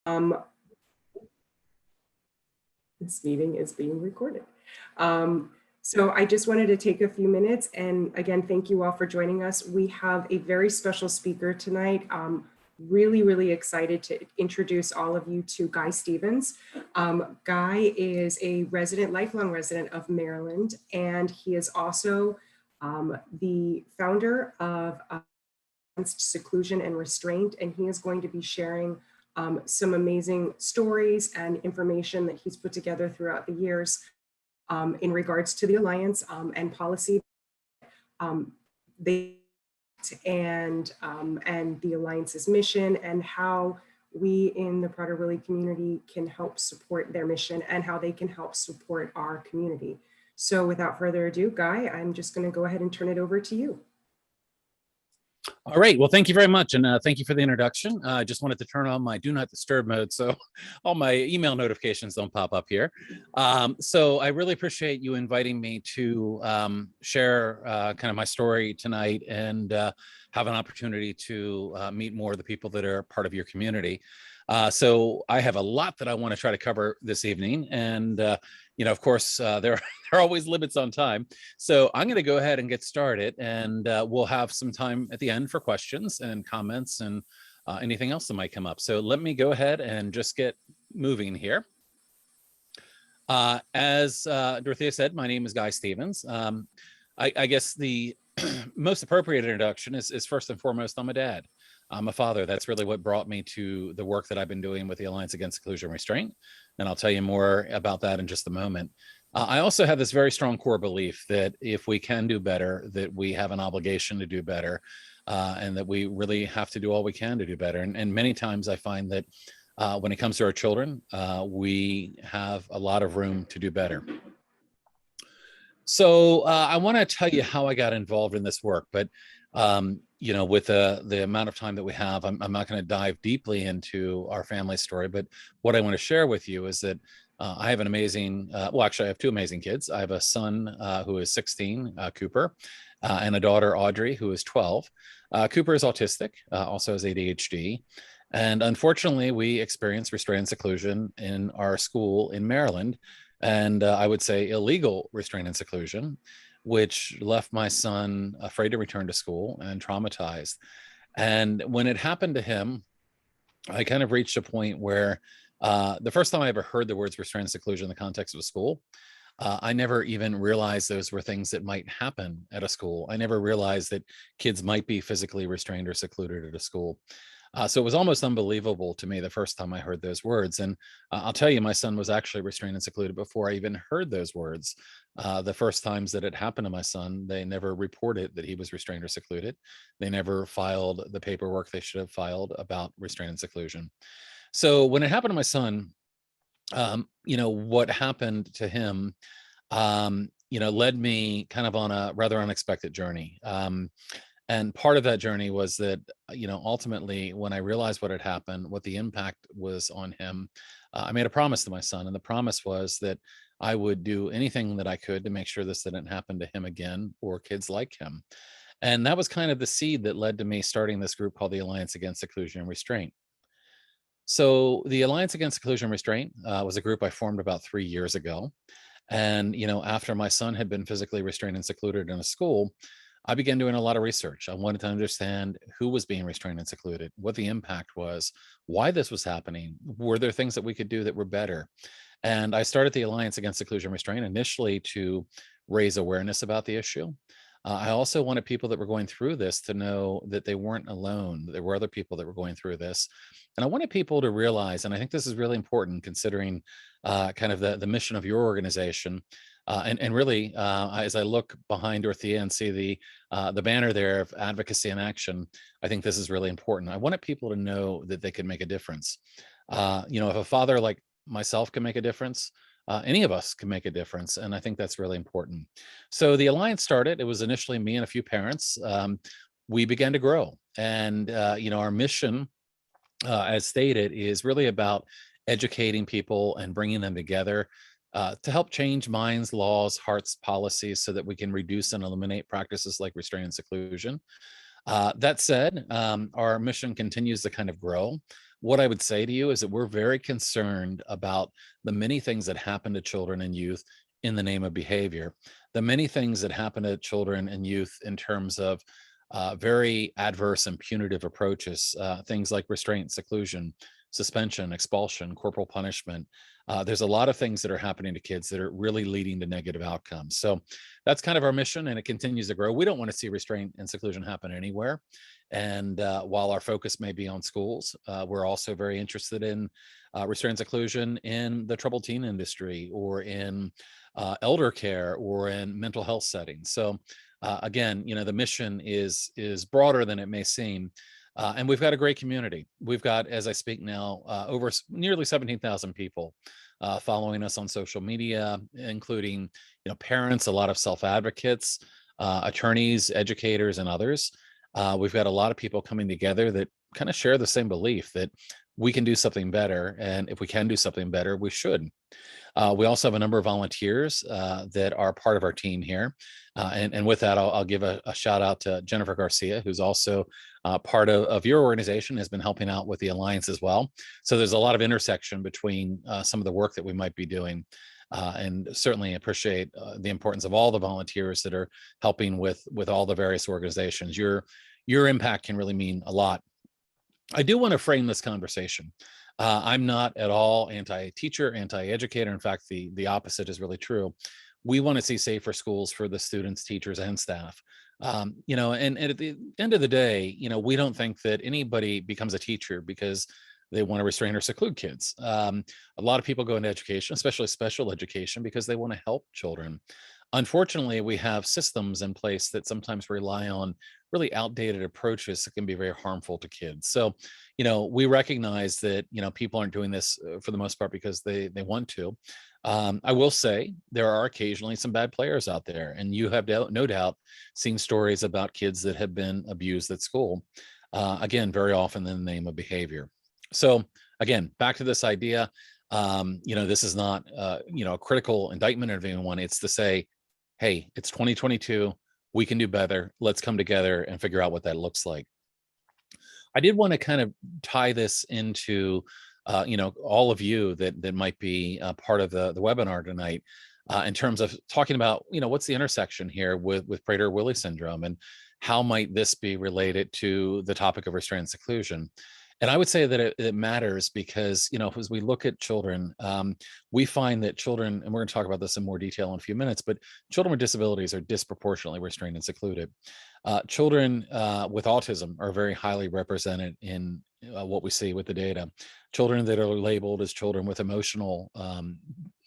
Um, this meeting is being recorded. So I just wanted to take a few minutes and again, thank you all for joining us. We have a very special speaker tonight. Really excited to introduce all of you to Guy Stevens. Guy is a lifelong resident of Maryland, and he is also the founder of Seclusion and Restraint, and he is going to be sharing some amazing stories and information that he's put together throughout the years in regards to the Alliance and policy and the Alliance's mission, and how we in the Prader-Willi community can help support their mission and how they can help support our community. So without further ado, Guy, I'm just going to go ahead and turn it over to you. All right. Well, thank you very much. And thank you for the introduction. I just wanted to turn on my do not disturb mode so all my email notifications don't pop up here. So I really appreciate you inviting me to share kind of my story tonight and have an opportunity to meet more of the people that are part of your community. So I have a lot that I want to try to cover this evening. And, you know, of course, there are always limits on time. So I'm going to go ahead and get started, and we'll have some time at the end for questions and comments and anything else that might come up. So let me go ahead and just get moving here. As Dorothea said, my name is Guy Stevens. I guess the most appropriate introduction is first and foremost, I'm a dad. I'm a father. That's really what brought me to the work that I've been doing with the Alliance Against Seclusion and Restraint. And I'll tell you more about that in just a moment. I also have this very strong core belief that if we can do better, that we have an obligation to do better, and that we really have to do all we can to do better. And many times I find that when it comes to our children, we have a lot of room to do better. So I want to tell you how I got involved in this work, but you know, with the amount of time that we have, I'm not going to dive deeply into our family story, but what I want to share with you is that I have an amazing, well, actually I have two amazing kids. I have a son who is 16, Cooper, and a daughter, Audrey, who is 12. Cooper is autistic, also has ADHD. And unfortunately, we experienced restraint and seclusion in our school in Maryland, and I would say illegal restraint and seclusion, which left my son afraid to return to school and traumatized. And when it happened to him, I kind of reached a point where the first time I ever heard the words restraint and seclusion in the context of a school, I never even realized those were things that might happen at a school. I never realized that kids might be physically restrained or secluded at a school. So it was almost unbelievable to me the first time I heard those words. And I'll tell you, my son was actually restrained and secluded before I even heard those words. The first times that it happened to my son, they never reported that he was restrained or secluded. They never filed the paperwork they should have filed about restraint and seclusion. So when it happened to my son, you know, what happened to him, you know, led me kind of on a rather unexpected journey. And part of that journey was that, you know, ultimately, when I realized what had happened, what the impact was on him, I made a promise to my son. And the promise was that I would do anything that I could to make sure this didn't happen to him again or kids like him. And that was kind of the seed that led to me starting this group called the Alliance Against Seclusion and Restraint. So the Alliance Against Seclusion and Restraint was a group I formed about 3 years ago. And, you know, after my son had been physically restrained and secluded in a school, I began doing a lot of research. I wanted to understand who was being restrained and secluded, what the impact was, why this was happening. Were there things that we could do that were better? And I started the Alliance Against Seclusion and Restraint initially to raise awareness about the issue. I also wanted people that were going through this to know that they weren't alone. There were other people that were going through this. And I wanted people to realize, and I think this is really important considering kind of the mission of your organization. And really, as I look behind Dorothea and see the banner there of advocacy and action, I think this is really important. I wanted people to know that they could make a difference. You know, if a father like myself can make a difference, any of us can make a difference. And I think that's really important. So the Alliance started, it was initially me and a few parents. We began to grow. And, you know, our mission, as stated, is really about educating people and bringing them together to help change minds, laws, hearts, policies so that we can reduce and eliminate practices like restraint and seclusion. That said, our mission continues to kind of grow. what I would say to you is that we're very concerned about the many things that happen to children and youth in the name of behavior, the many things that happen to children and youth in terms of very adverse and punitive approaches, things like restraint, seclusion, suspension, expulsion, corporal punishment. There's a lot of things that are happening to kids that are really leading to negative outcomes. So that's kind of our mission, and it continues to grow. We don't want to see restraint and seclusion happen anywhere. And while our focus may be on schools, we're also very interested in restraint and seclusion in the troubled teen industry, or in elder care, or in mental health settings. So again, the mission is broader than it may seem. And we've got a great community. We've got, as I speak now, over nearly 17,000 people following us on social media, including parents, a lot of self-advocates, attorneys, educators, and others. We've got a lot of people coming together that kind of share the same belief that we can do something better, and if we can do something better, we should. We also have a number of volunteers that are part of our team here. And with that, I'll give a shout out to Jennifer Garcia, who's also part of your organization, has been helping out with the Alliance as well. So there's a lot of intersection between some of the work that we might be doing. And certainly appreciate the importance of all the volunteers that are helping with all the various organizations. Your impact can really mean a lot. I do want to frame this conversation. I'm not at all anti-teacher, anti-educator. In fact, the opposite is really true. We want to see safer schools for the students, teachers, and staff. And at the end of the day, we don't think that anybody becomes a teacher because they want to restrain or seclude kids. A lot of people go into education, especially special education, because they want to help children. Unfortunately, we have systems in place that sometimes rely on really outdated approaches that can be very harmful to kids. So, we recognize that, people aren't doing this for the most part because they want to. I will say there are occasionally some bad players out there, and you have no doubt seen stories about kids that have been abused at school. Again, very often in the name of behavior. So again, back to this idea, this is not, a critical indictment of anyone. It's to say, hey, it's 2022. We can do better. Let's come together and figure out what that looks like. I did want to kind of tie this into, all of you that might be part of the webinar tonight, in terms of talking about, what's the intersection here with Prader-Willi syndrome, and how might this be related to the topic of restraint and seclusion. And I would say that it matters because, as we look at children, we find that children, and we're going to talk about this in more detail in a few minutes, but children with disabilities are disproportionately restrained and secluded. Children with autism are very highly represented in what we see with the data. Children that are labeled as children with emotional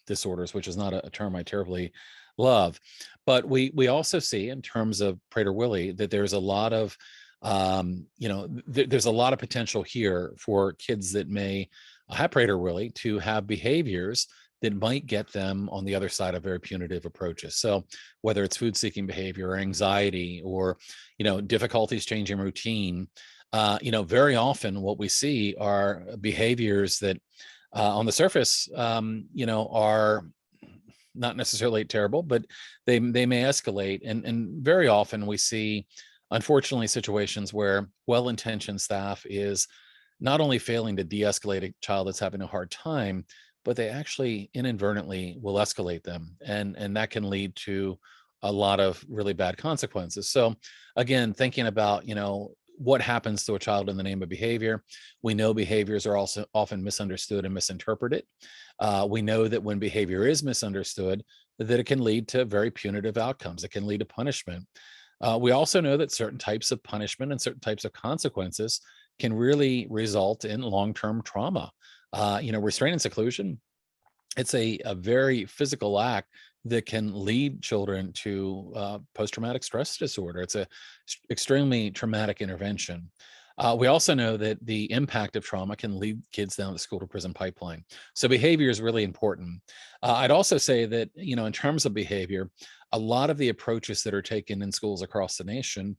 disorders, which is not a term I terribly love. But we also see, in terms of Prader-Willi, that there's a lot of there's a lot of potential here for kids that may have Prader-Willi to have behaviors that might get them on the other side of very punitive approaches. So whether it's food-seeking behavior or anxiety, or, difficulties changing routine, very often what we see are behaviors that on the surface, are not necessarily terrible, but they may escalate. And very often we see, unfortunately, situations where well-intentioned staff is not only failing to de-escalate a child that's having a hard time, but they actually inadvertently will escalate them. And that can lead to a lot of really bad consequences. So again, thinking about, what happens to a child in the name of behavior. We know behaviors are also often misunderstood and misinterpreted. We know that when behavior is misunderstood, that it can lead to very punitive outcomes. It can lead to punishment. We also know that certain types of punishment and certain types of consequences can really result in long-term trauma. Restraint and seclusion, it's a very physical act that can lead children to post-traumatic stress disorder. It's a extremely traumatic intervention. We also know that the impact of trauma can lead kids down the school-to-prison pipeline. So behavior is really important. I'd also say that, in terms of behavior, a lot of the approaches that are taken in schools across the nation,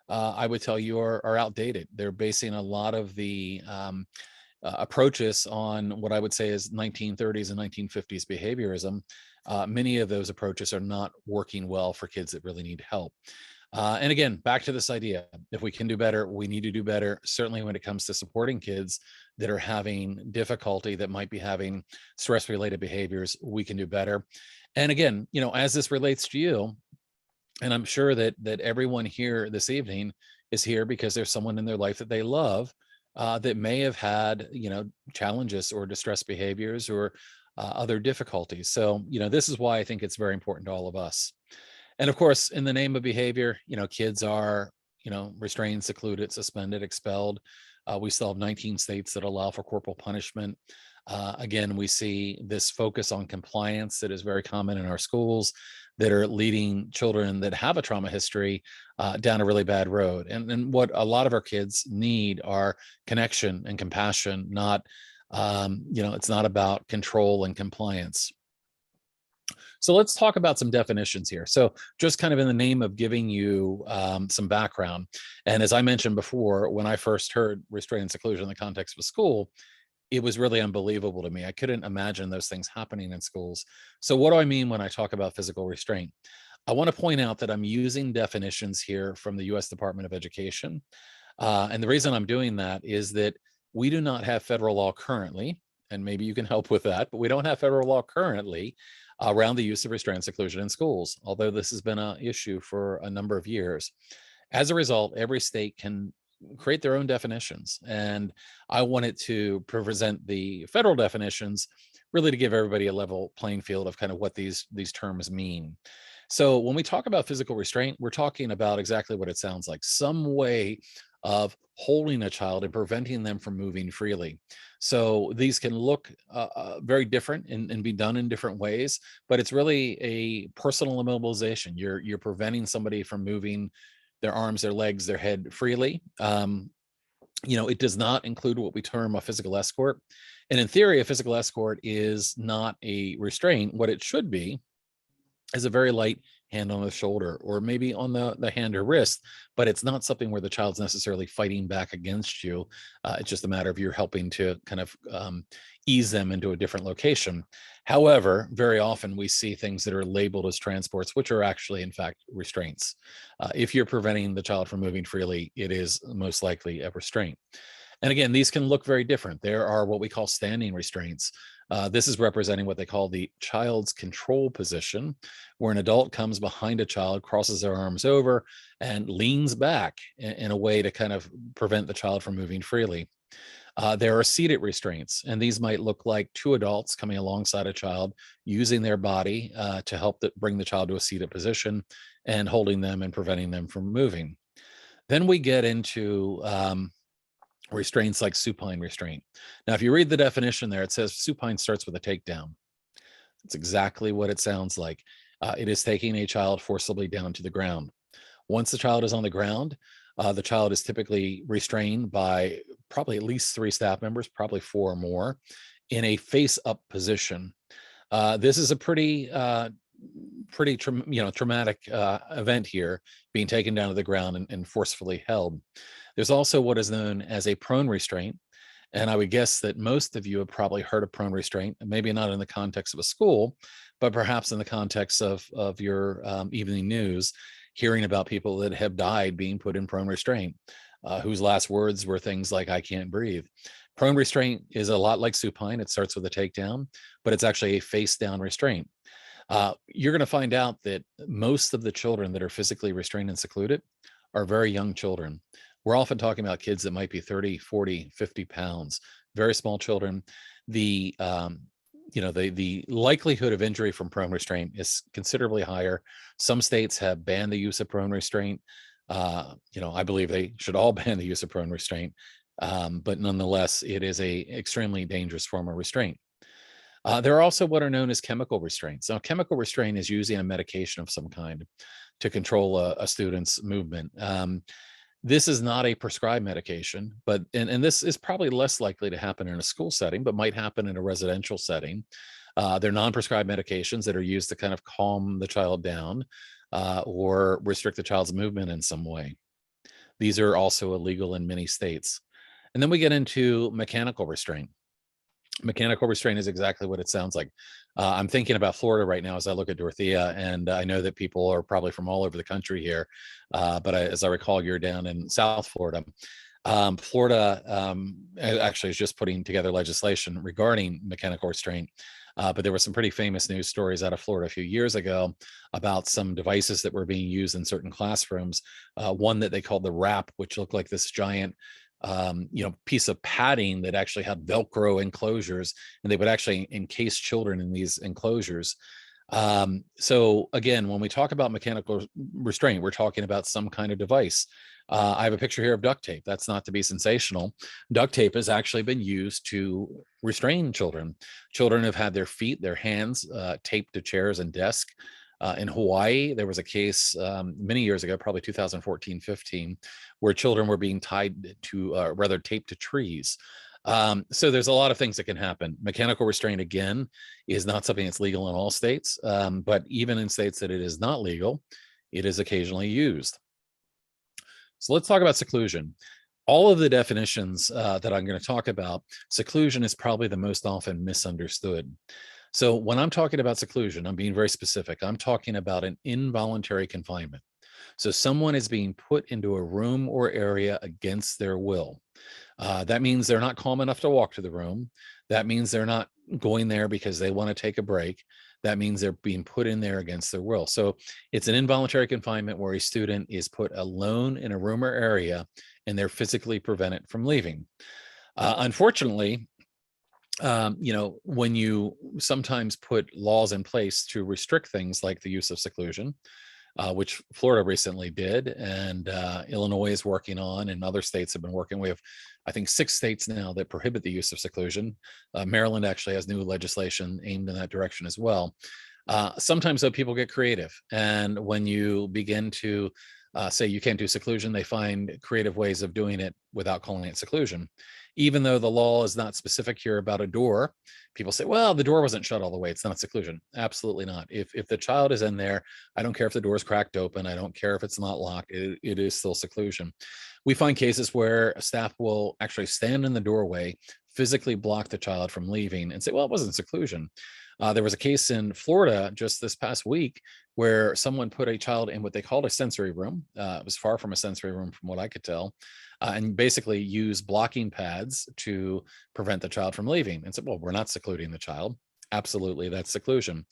I would tell you are outdated. They're basing a lot of the approaches on what I would say is 1930s and 1950s behaviorism. Many of those approaches are not working well for kids that really need help. And again, back to this idea, if we can do better, we need to do better, certainly when it comes to supporting kids that are having difficulty, that might be having stress-related behaviors, we can do better. And again, as this relates to you, and I'm sure that everyone here this evening is here because there's someone in their life that they love, that may have had, challenges or distress behaviors or other difficulties. So, this is why I think it's very important to all of us. And of course, in the name of behavior, kids are, restrained, secluded, suspended, expelled. We still have 19 states that allow for corporal punishment. Again, we see this focus on compliance that is very common in our schools, that are leading children that have a trauma history down a really bad road. And what a lot of our kids need are connection and compassion, not, it's not about control and compliance. So let's talk about some definitions here. So just kind of in the name of giving you some background. And as I mentioned before, when I first heard restraint and seclusion in the context of a school, it was really unbelievable to me. I couldn't imagine those things happening in schools. So what do I mean when I talk about physical restraint? I want to point out that I'm using definitions here from the US Department of Education. And the reason I'm doing that is that we do not have federal law currently, and maybe you can help with that, but we don't have federal law currently around the use of restraint and seclusion in schools, although this has been an issue for a number of years. As a result, every state can create their own definitions. And I wanted to present the federal definitions really to give everybody a level playing field of kind of what these terms mean. So when we talk about physical restraint, we're talking about exactly what it sounds like, some way of holding a child and preventing them from moving freely. So these can look very different and be done in different ways, but it's really a personal immobilization. You're preventing somebody from moving their arms, their legs, their head freely. It does not include what we term a physical escort. And in theory, a physical escort is not a restraint. What it should be is a very light hand on the shoulder or maybe on the hand or wrist, but it's not something where the child's necessarily fighting back against you. It's just a matter of you're helping to kind of ease them into a different location. However, very often we see things that are labeled as transports, which are actually, in fact, restraints. If you're preventing the child from moving freely, it is most likely a restraint. And again, these can look very different. There are what we call standing restraints. This is representing what they call the child's control position, where an adult comes behind a child, crosses their arms over, and leans back in a way to kind of prevent the child from moving freely. There are seated restraints, and these might look like two adults coming alongside a child, using their body to help bring the child to a seated position and holding them and preventing them from moving. Then we get into restraints like supine restraint. Now, if you read the definition there, it says supine starts with a takedown. That's exactly what it sounds like. It is taking a child forcibly down to the ground. Once the child is on the ground, the child is typically restrained by probably at least 3 staff members, probably 4 or more, in a face-up position. This is a pretty traumatic event here, being taken down to the ground and forcefully held. There's also what is known as a prone restraint. And I would guess that most of you have probably heard of prone restraint, maybe not in the context of a school, but perhaps in the context of your evening news, hearing about people that have died being put in prone restraint, whose last words were things like, "I can't breathe." Prone restraint is a lot like supine. It starts with a takedown, but it's actually a face down restraint. You're going to find out that most of the children that are physically restrained and secluded are very young children. We're often talking about kids that might be 30, 40, 50 pounds, very small children. The likelihood of injury from prone restraint is considerably higher. Some states have banned the use of prone restraint. I believe they should all ban the use of prone restraint. But nonetheless, it is a extremely dangerous form of restraint. There are also what are known as chemical restraints. Now, chemical restraint is using a medication of some kind to control a student's movement. This is not a prescribed medication, but and this is probably less likely to happen in a school setting, but might happen in a residential setting. They're non-prescribed medications that are used to kind of calm the child down or restrict the child's movement in some way. These are also illegal in many states. And then we get into mechanical restraint. Mechanical restraint is exactly what it sounds like. I'm thinking about Florida right now as I look at Dorothea, and I know that people are probably from all over the country here, but as I recall, you're down in South Florida. Florida actually is just putting together legislation regarding mechanical restraint. But there were some pretty famous news stories out of Florida a few years ago about some devices that were being used in certain classrooms. One that they called the wrap, which looked like this giant piece of padding that actually had Velcro enclosures, and they would actually encase children in these enclosures. So again, when we talk about mechanical restraint, we're talking about some kind of device. I have a picture here of duct tape. That's not to be sensational. Duct tape has actually been used to restrain children. Children have had their feet, their hands taped to chairs and desks. In Hawaii, there was a case many years ago, probably 2014, 15, where children were being tied to, rather taped to trees. So there's a lot of things that can happen. Mechanical restraint, again, is not something that's legal in all states, but even in states that it is not legal, it is occasionally used. So let's talk about seclusion. All of the definitions that I'm going to talk about, seclusion is probably the most often misunderstood. So when I'm talking about seclusion, I'm being very specific. I'm talking about an involuntary confinement. So someone is being put into a room or area against their will. That means they're not calm enough to walk to the room. That means they're not going there because they want to take a break. That means they're being put in there against their will. So it's an involuntary confinement where a student is put alone in a room or area and they're physically prevented from leaving. Unfortunately, when you sometimes put laws in place to restrict things like the use of seclusion, which Florida recently did, and Illinois is working on, and other states have been working. We have, I think, 6 states now that prohibit the use of seclusion. Maryland actually has new legislation aimed in that direction as well. Sometimes, though, people get creative, and when you begin to say you can't do seclusion, they find creative ways of doing it without calling it seclusion. Even though the law is not specific here about a door, people say, well, the door wasn't shut all the way. It's not seclusion. Absolutely not. If the child is in there, I don't care if the door is cracked open. I don't care if it's not locked. It is still seclusion. We find cases where staff will actually stand in the doorway, physically block the child from leaving and say, well, it wasn't seclusion. There was a case in Florida just this past week where someone put a child in what they called a sensory room. It was far from a sensory room from what I could tell. And basically use blocking pads to prevent the child from leaving and said, well, we're not secluding the child. Absolutely, that's seclusion.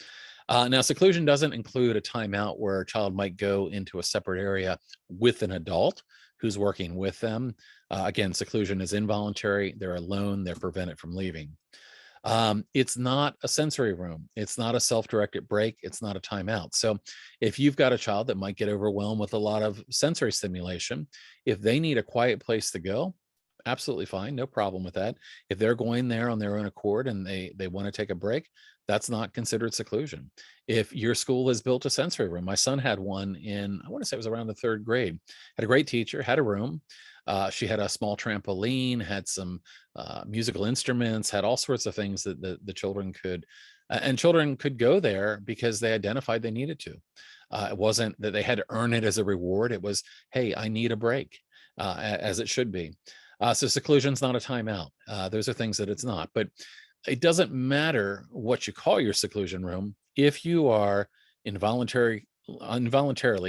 Now, seclusion doesn't include a timeout where a child might go into a separate area with an adult who's working with them. Again, seclusion is involuntary. They're alone. They're prevented from leaving. It's not a sensory room. It's not a self-directed break. It's not a timeout. So if you've got a child that might get overwhelmed with a lot of sensory stimulation, if they need a quiet place to go, absolutely fine. No problem with that. If they're going there on their own accord and they want to take a break, that's not considered seclusion. If your school has built a sensory room, my son had one in, I want to say it was around the 3rd grade, had a great teacher, had a room. She had a small trampoline, had some musical instruments, had all sorts of things that the children could, and children could go there because they identified they needed to. It wasn't that they had to earn it as a reward. It was, hey, I need a break, as it should be. So seclusion's not a timeout. Those are things that it's not. But it doesn't matter what you call your seclusion room if you are involuntarily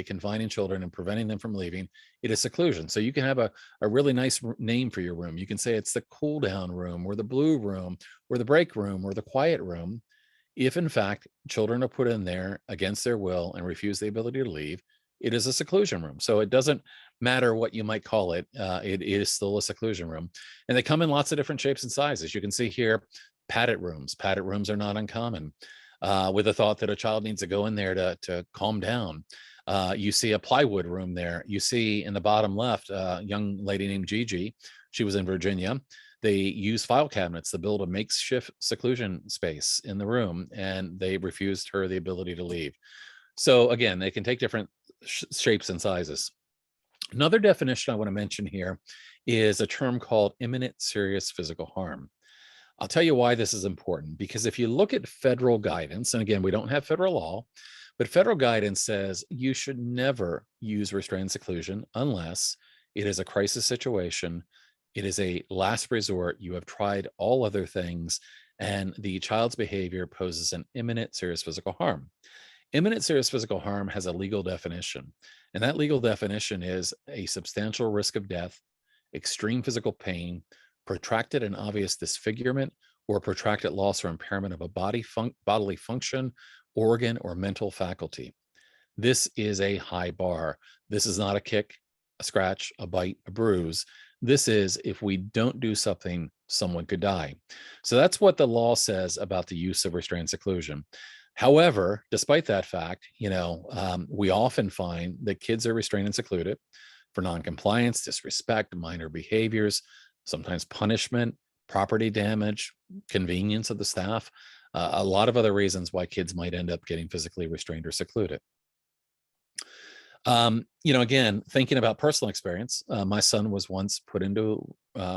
confining children and preventing them from leaving. It is seclusion. So you can have a really nice name for your room. You can say it's the cool down room or the blue room or the break room or the quiet room. If in fact children are put in there against their will and refuse the ability to leave, it is a seclusion room. So it doesn't matter what you might call it. It is still a seclusion room. And they come in lots of different shapes and sizes. You can see here, padded rooms. Padded rooms are not uncommon. With the thought that a child needs to go in there to calm down. You see a plywood room there. You see in the bottom left, a young lady named Gigi. She was in Virginia. They use file cabinets to build a makeshift seclusion space in the room, and they refused her the ability to leave. So again, they can take different shapes and sizes. Another definition I want to mention here is a term called imminent serious physical harm. I'll tell you why this is important, because if you look at federal guidance, and again, we don't have federal law, but federal guidance says you should never use restrained seclusion unless it is a crisis situation, it is a last resort, you have tried all other things, and the child's behavior poses an imminent serious physical harm. Imminent serious physical harm has a legal definition, and that legal definition is a substantial risk of death, extreme physical pain, protracted and obvious disfigurement, or protracted loss or impairment of a bodily function, organ, or mental faculty. This is a high bar. This is not a kick, a scratch, a bite, a bruise. This is if we don't do something, someone could die. So that's what the law says about the use of restraint seclusion. However, despite that fact, we often find that kids are restrained and secluded for noncompliance, disrespect, minor behaviors, sometimes punishment, property damage, convenience of the staff, a lot of other reasons why kids might end up getting physically restrained or secluded. Again, thinking about personal experience, my son was once put into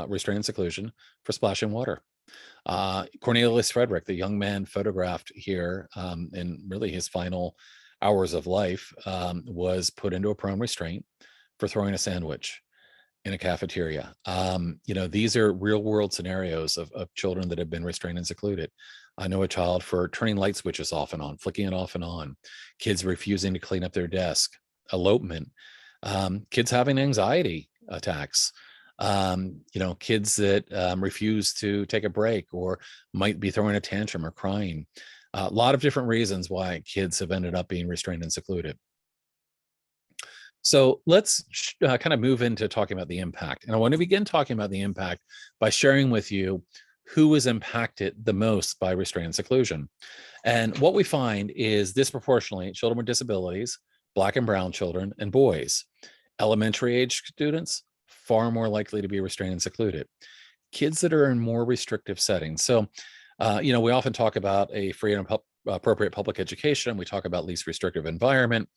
restraint and seclusion for splashing water. Cornelius Frederick, the young man photographed here in really his final hours of life, was put into a prone restraint for throwing a sandwich in a cafeteria. These are real world scenarios of children that have been restrained and secluded. I know a child for turning light switches off and on, flicking it off and on, kids refusing to clean up their desk, elopement, kids having anxiety attacks, kids that refuse to take a break or might be throwing a tantrum or crying. A lot of different reasons why kids have ended up being restrained and secluded. So let's kind of move into talking about the impact. And I want to begin talking about the impact by sharing with you who is impacted the most by restraint and seclusion. And what we find is disproportionately children with disabilities, Black and brown children, and boys. Elementary age students, far more likely to be restrained and secluded. Kids that are in more restrictive settings. So, we often talk about a free and appropriate public education. We talk about least restrictive environment.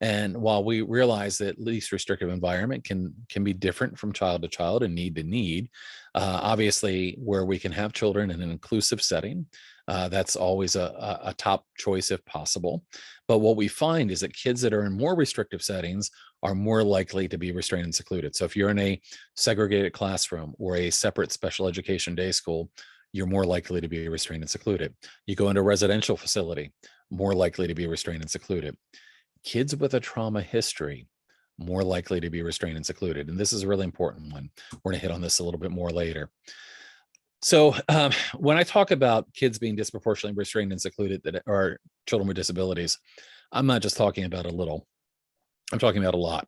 And while we realize that least restrictive environment can be different from child to child and need to need, obviously where we can have children in an inclusive setting, that's always a top choice if possible. But what we find is that kids that are in more restrictive settings are more likely to be restrained and secluded. So if you're in a segregated classroom or a separate special education day school, you're more likely to be restrained and secluded. You go into a residential facility, more likely to be restrained and secluded. Kids with a trauma history, more likely to be restrained and secluded. And this is a really important one. We're going to hit on this a little bit more later. So when I talk about kids being disproportionately restrained and secluded that are children with disabilities, I'm not just talking about a little, I'm talking about a lot.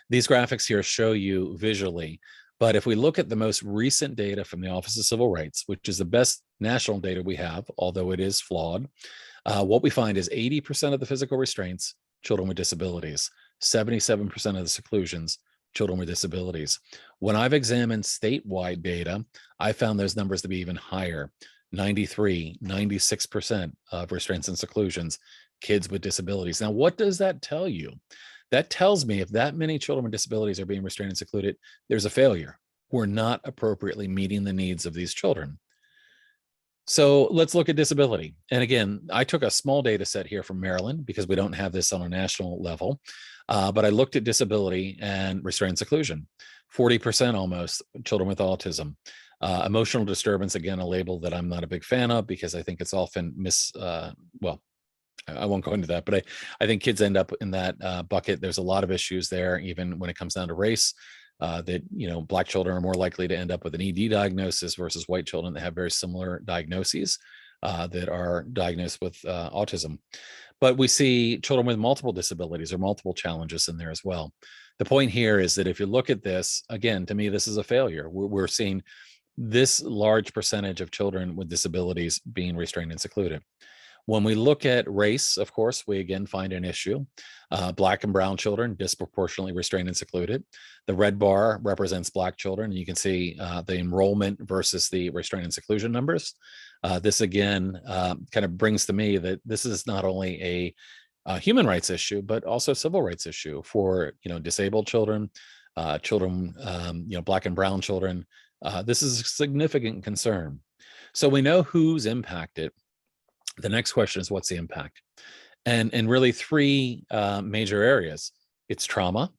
These graphics here show you visually, but if we look at the most recent data from the Office of Civil Rights, which is the best national data we have, although it is flawed, what we find is 80% of the physical restraints, children with disabilities, 77% of the seclusions, children with disabilities. When I've examined statewide data, I found those numbers to be even higher, 93, 96% of restraints and seclusions, kids with disabilities. Now, what does that tell you? That tells me if that many children with disabilities are being restrained and secluded, there's a failure. We're not appropriately meeting the needs of these children. So let's look at disability. And again, I took a small data set here from Maryland because we don't have this on a national level. But I looked at disability and restraint and seclusion. 40% almost children with autism. Emotional disturbance, again, a label that I'm not a big fan of because I think it's often I won't go into that, but I think kids end up in that bucket. There's a lot of issues there, even when it comes down to race, that, Black children are more likely to end up with an ED diagnosis versus white children that have very similar diagnoses that are diagnosed with autism. But we see children with multiple disabilities or multiple challenges in there as well. The point here is that if you look at this, again, to me, this is a failure. We're seeing this large percentage of children with disabilities being restrained and secluded. When we look at race, of course, we again find an issue. Black and brown children disproportionately restrained and secluded. The red bar represents Black children. You can see the enrollment versus the restraint and seclusion numbers. This again kind of brings to me that this is not only a human rights issue, but also a civil rights issue for disabled children, Black and brown children. This is a significant concern. So we know who's impacted. The next question is, what's the impact? And really three major areas. It's trauma,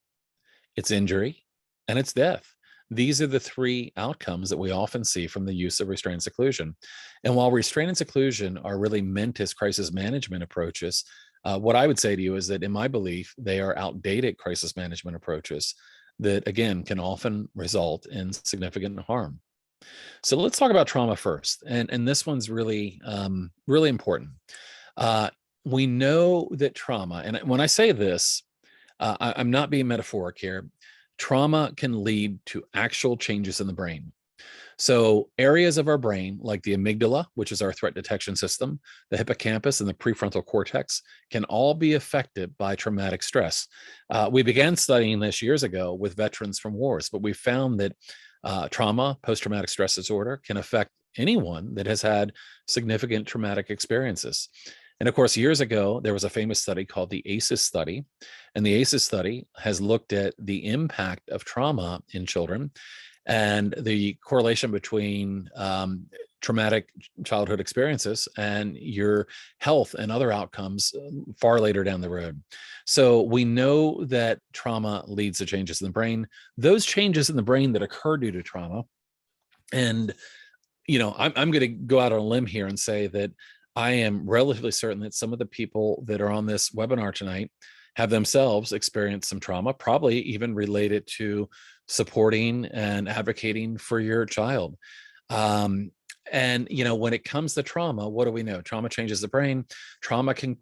it's injury, and it's death. These are the three outcomes that we often see from the use of restraint and seclusion. And while restraint and seclusion are really meant as crisis management approaches, what I would say to you is that in my belief, they are outdated crisis management approaches that, again, can often result in significant harm. So let's talk about trauma first. And this one's really, really important. We know that trauma, and when I say this, I'm not being metaphoric here, trauma can lead to actual changes in the brain. So areas of our brain, like the amygdala, which is our threat detection system, the hippocampus, and the prefrontal cortex, can all be affected by traumatic stress. We began studying this years ago with veterans from wars, but we found that trauma, post-traumatic stress disorder, can affect anyone that has had significant traumatic experiences. And of course, years ago, there was a famous study called the ACEs study. And the ACEs study has looked at the impact of trauma in children and the correlation between traumatic childhood experiences and your health and other outcomes far later down the road. So we know that trauma leads to changes in the brain. Those changes in the brain that occur due to trauma, and I'm going to go out on a limb here and say that I am relatively certain that some of the people that are on this webinar tonight have themselves experienced some trauma, probably even related to supporting and advocating for your child. And when it comes to trauma, what do we know? Trauma changes the brain. Trauma can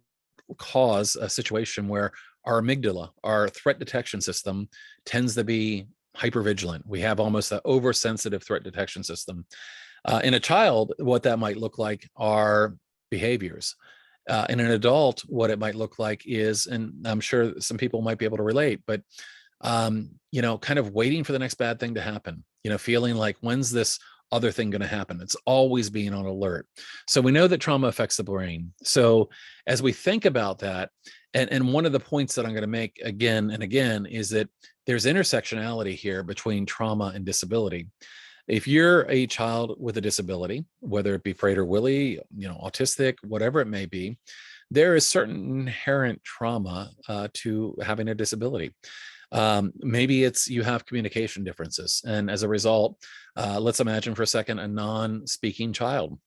cause a situation where our amygdala, our threat detection system, tends to be hypervigilant. We have almost an oversensitive threat detection system. In a child, what that might look like are behaviors. In an adult, what it might look like is, and I'm sure some people might be able to relate, but kind of waiting for the next bad thing to happen, feeling like, when's this other thing going to happen? It's always being on alert. So we know that trauma affects the brain. So as we think about that, and one of the points that I'm going to make again and again is that there's intersectionality here between trauma and disability. If you're a child with a disability, whether it be Prader-Willi, autistic, whatever it may be, there is certain inherent trauma to having a disability. Maybe it's you have communication differences. And as a result, let's imagine for a second a non-speaking child.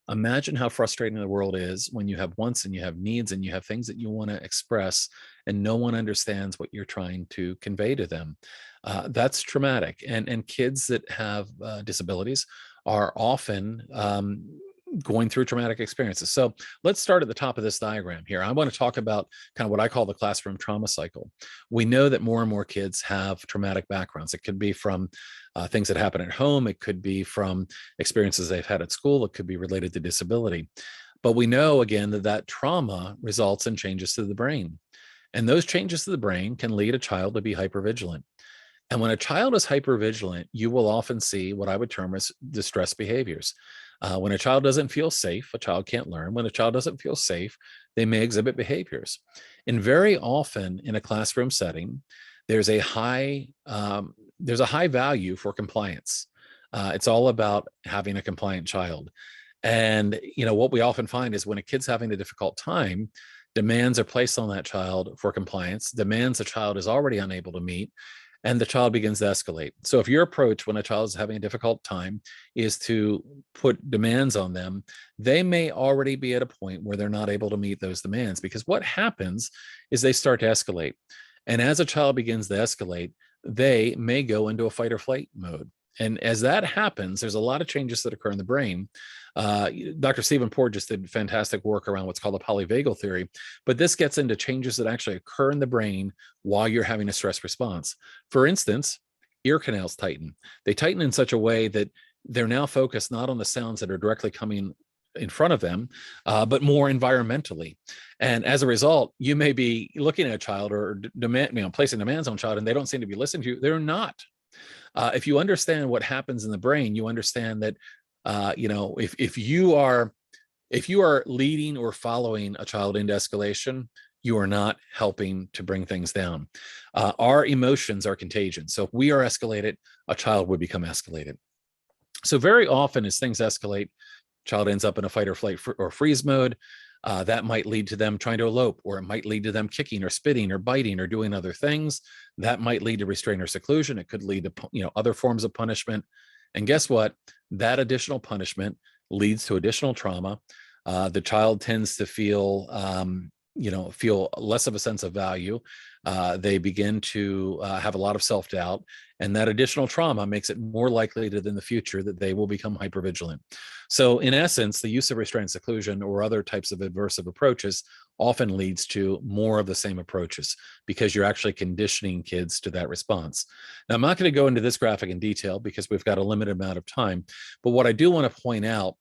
Imagine how frustrating the world is when you have wants and you have needs and you have things that you want to express and no one understands what you're trying to convey to them. That's traumatic. And kids that have disabilities are often going through traumatic experiences. So let's start at the top of this diagram here. I want to talk about kind of what I call the classroom trauma cycle. We know that more and more kids have traumatic backgrounds. It could be from things that happen at home. It could be from experiences they've had at school. It could be related to disability. But we know, again, that trauma results in changes to the brain. And those changes to the brain can lead a child to be hypervigilant. And when a child is hypervigilant, you will often see what I would term as distress behaviors. When a child doesn't feel safe, a child can't learn. When a child doesn't feel safe, they may exhibit behaviors. And very often in a classroom setting, there's a high value for compliance. It's all about having a compliant child. And what we often find is when a kid's having a difficult time, demands are placed on that child for compliance, demands the child is already unable to meet, and the child begins to escalate. So if your approach when a child is having a difficult time is to put demands on them, they may already be at a point where they're not able to meet those demands, because what happens is they start to escalate. And as a child begins to escalate, they may go into a fight or flight mode. And as that happens, there's a lot of changes that occur in the brain. Dr. Stephen Port just did fantastic work around what's called the polyvagal theory, but this gets into changes that actually occur in the brain while you're having a stress response. For instance, ear canals tighten. They tighten in such a way that they're now focused not on the sounds that are directly coming in front of them, but more environmentally. And as a result, you may be looking at a child or placing demands on a child, and they don't seem to be listening to you. They're not. If you understand what happens in the brain, you understand that if you are leading or following a child into escalation, you are not helping to bring things down. Our emotions are contagion. So if we are escalated, a child would become escalated. So very often as things escalate, child ends up in a fight or flight or freeze mode. That might lead to them trying to elope, or it might lead to them kicking or spitting or biting or doing other things. That might lead to restraint or seclusion. It could lead to other forms of punishment. And guess what? That additional punishment leads to additional trauma. The child tends to feel feel less of a sense of value. They begin to have a lot of self-doubt, and that additional trauma makes it more likely that in the future that they will become hypervigilant. So in essence, the use of restraint, seclusion, or other types of aversive approaches often leads to more of the same approaches, because you're actually conditioning kids to that response. Now, I'm not going to go into this graphic in detail because we've got a limited amount of time, but what I do want to point out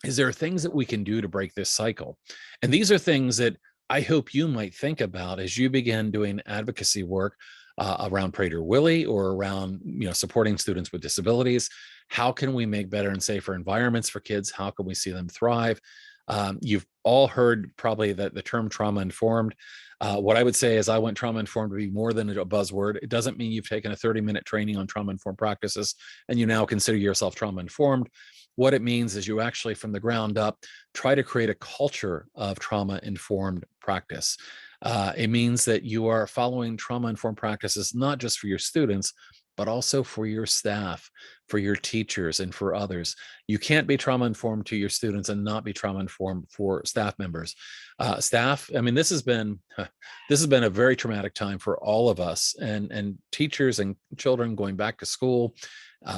is there are things that we can do to break this cycle. And these are things that I hope you might think about as you begin doing advocacy work around Prader-Willi, or around supporting students with disabilities. How can we make better and safer environments for kids? How can we see them thrive? You've all heard probably that the term trauma-informed. What I would say is I want trauma-informed to be more than a buzzword. It doesn't mean you've taken a 30-minute training on trauma-informed practices and you now consider yourself trauma-informed. What it means is you actually, from the ground up, try to create a culture of trauma-informed practice. It means that you are following trauma-informed practices, not just for your students, but also for your staff, for your teachers, and for others. You can't be trauma-informed to your students and not be trauma-informed for staff members. Staff, I mean, this has been a very traumatic time for all of us, and teachers and children going back to school,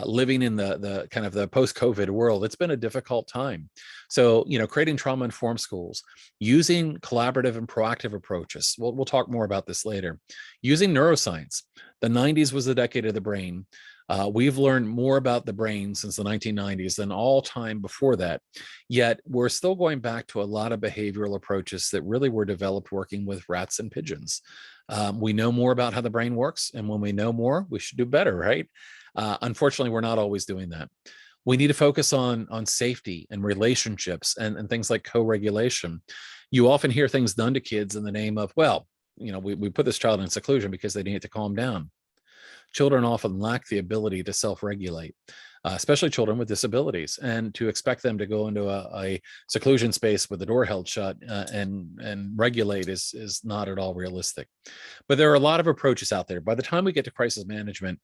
living in the kind of the post-COVID world. It's been a difficult time. So, creating trauma-informed schools, using collaborative and proactive approaches. We'll talk more about this later. Using neuroscience. The 90s was the decade of the brain. We've learned more about the brain since the 1990s than all time before that. Yet we're still going back to a lot of behavioral approaches that really were developed working with rats and pigeons. We know more about how the brain works, and when we know more, we should do better, right? Unfortunately, we're not always doing that. We need to focus on safety and relationships and things like co-regulation. You often hear things done to kids in the name of, well, we put this child in seclusion because they need to calm down. Children often lack the ability to self-regulate, especially children with disabilities, and to expect them to go into a seclusion space with the door held shut and regulate is not at all realistic. But there are a lot of approaches out there. By the time we get to crisis management,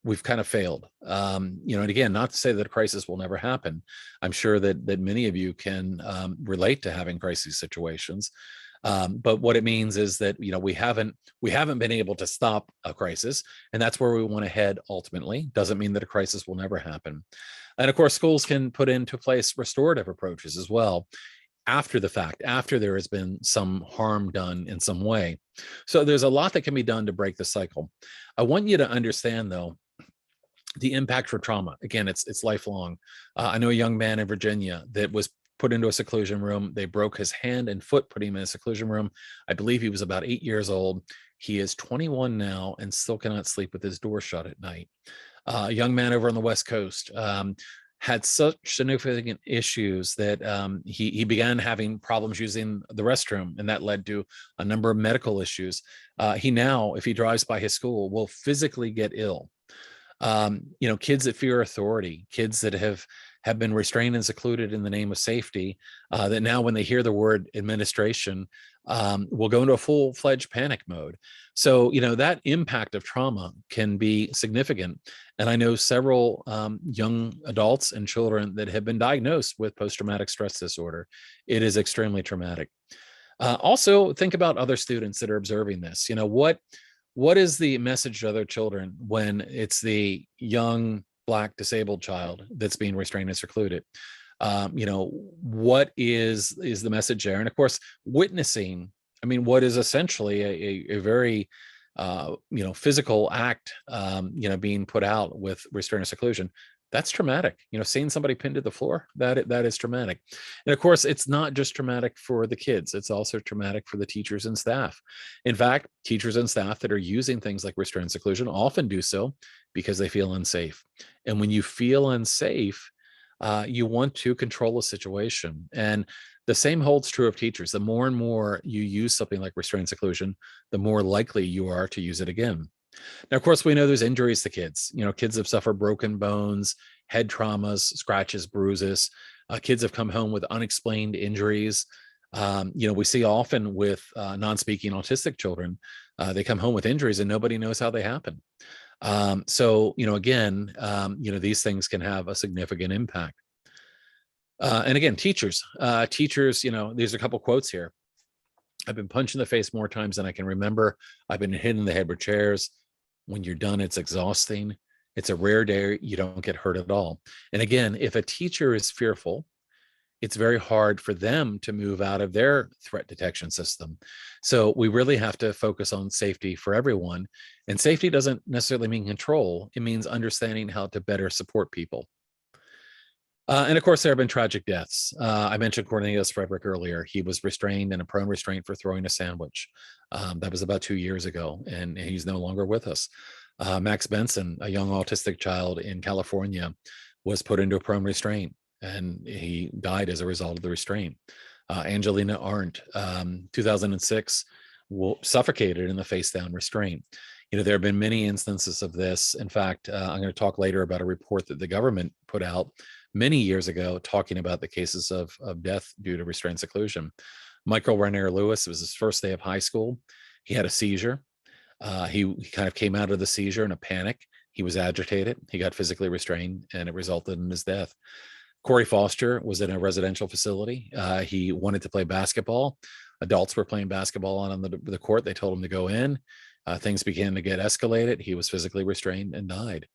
we've kind of failed. And again, not to say that a crisis will never happen. I'm sure that many of you can relate to having crisis situations. But what it means is that we haven't been able to stop a crisis, and that's where we want to head ultimately. Doesn't mean that a crisis will never happen. And of course, schools can put into place restorative approaches as well, after the fact, after there has been some harm done in some way. So there's a lot that can be done to break the cycle. I want you to understand, though, the impact for trauma. Again, it's lifelong. I know a young man in Virginia that was put into a seclusion room. They broke his hand and foot, putting him in a seclusion room. I believe he was about 8 years old. He is 21 now and still cannot sleep with his door shut at night. A young man over on the West Coast had such significant issues that he began having problems using the restroom, and that led to a number of medical issues. He now, if he drives by his school, will physically get ill. Kids that fear authority, kids that have been restrained and secluded in the name of safety, that now when they hear the word administration, will go into a full-fledged panic mode. So, that impact of trauma can be significant. And I know several young adults and children that have been diagnosed with post-traumatic stress disorder. It is extremely traumatic. Also, think about other students that are observing this. What is the message to other children when it's the young Black disabled child that's being restrained and secluded? What is the message there? And of course, witnessing, what is essentially a very, physical act, being put out with restraint or seclusion, that's traumatic. Seeing somebody pinned to the floor, that is traumatic. And of course, it's not just traumatic for the kids, it's also traumatic for the teachers and staff. In fact, teachers and staff that are using things like restraint and seclusion often do so because they feel unsafe. And when you feel unsafe, you want to control a situation. And the same holds true of teachers. The more and more you use something like restraint and seclusion, the more likely you are to use it again. Now, of course, we know there's injuries to kids. Kids have suffered broken bones, head traumas, scratches, bruises. Kids have come home with unexplained injuries. We see often with non-speaking autistic children, they come home with injuries and nobody knows how they happen. Again, these things can have a significant impact. And again, teachers, these are a couple quotes here. I've been punched in the face more times than I can remember. I've been hit in the head with chairs. When you're done, it's exhausting. It's a rare day you don't get hurt at all. And again, if a teacher is fearful, it's very hard for them to move out of their threat detection system. So we really have to focus on safety for everyone. And safety doesn't necessarily mean control. It means understanding how to better support people. And of course, there have been tragic deaths. I mentioned Cornelius Frederick earlier. He was restrained in a prone restraint for throwing a sandwich. That was about 2 years ago, and he's no longer with us. Max Benson, a young autistic child in California, was put into a prone restraint, and he died as a result of the restraint. Angelina Arndt, 2006, suffocated in the face-down restraint. There have been many instances of this. In fact, I'm going to talk later about a report that the government put out many years ago talking about the cases of death due to restraint seclusion. Michael Rainier Lewis, it was his first day of high school. He had a seizure. He kind of came out of the seizure in a panic. He was agitated. He got physically restrained, and it resulted in his death. Corey Foster was in a residential facility. He wanted to play basketball. Adults were playing basketball on the court. They told him to go in. Things began to get escalated. He was physically restrained and died.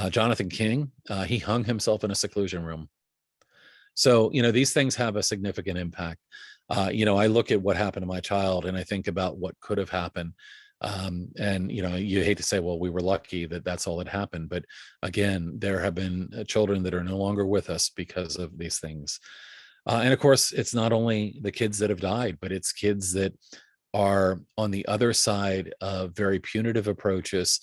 Jonathan King, he hung himself in a seclusion room. So, these things have a significant impact. I look at what happened to my child and I think about what could have happened. You hate to say, well, we were lucky that that's all that happened. But again, there have been children that are no longer with us because of these things. And of course, it's not only the kids that have died, but it's kids that are on the other side of very punitive approaches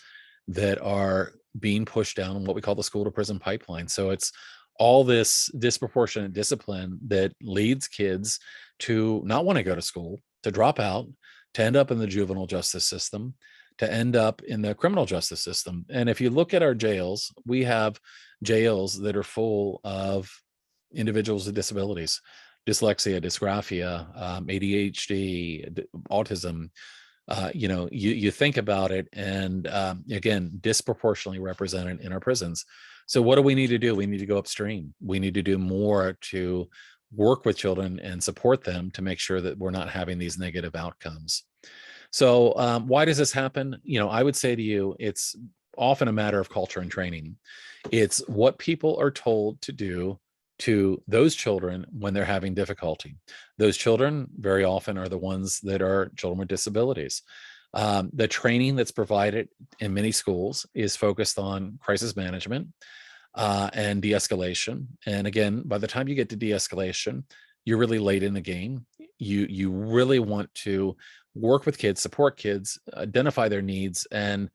that are being pushed down what we call the school-to-prison pipeline. So it's all this disproportionate discipline that leads kids to not want to go to school, to drop out, to end up in the juvenile justice system, to end up in the criminal justice system. And if you look at our jails, we have jails that are full of individuals with disabilities, dyslexia, dysgraphia, ADHD, autism. You think about it, and again, disproportionately represented in our prisons. So what do we need to do? We need to go upstream. We need to do more to work with children and support them to make sure that we're not having these negative outcomes. So why does this happen? I would say to you, it's often a matter of culture and training. It's what people are told to do to those children when they're having difficulty. Those children very often are the ones that are children with disabilities. The training that's provided in many schools is focused on crisis management and de-escalation. And again, by the time you get to de-escalation, you're really late in the game. You really want to work with kids, support kids, identify their needs, and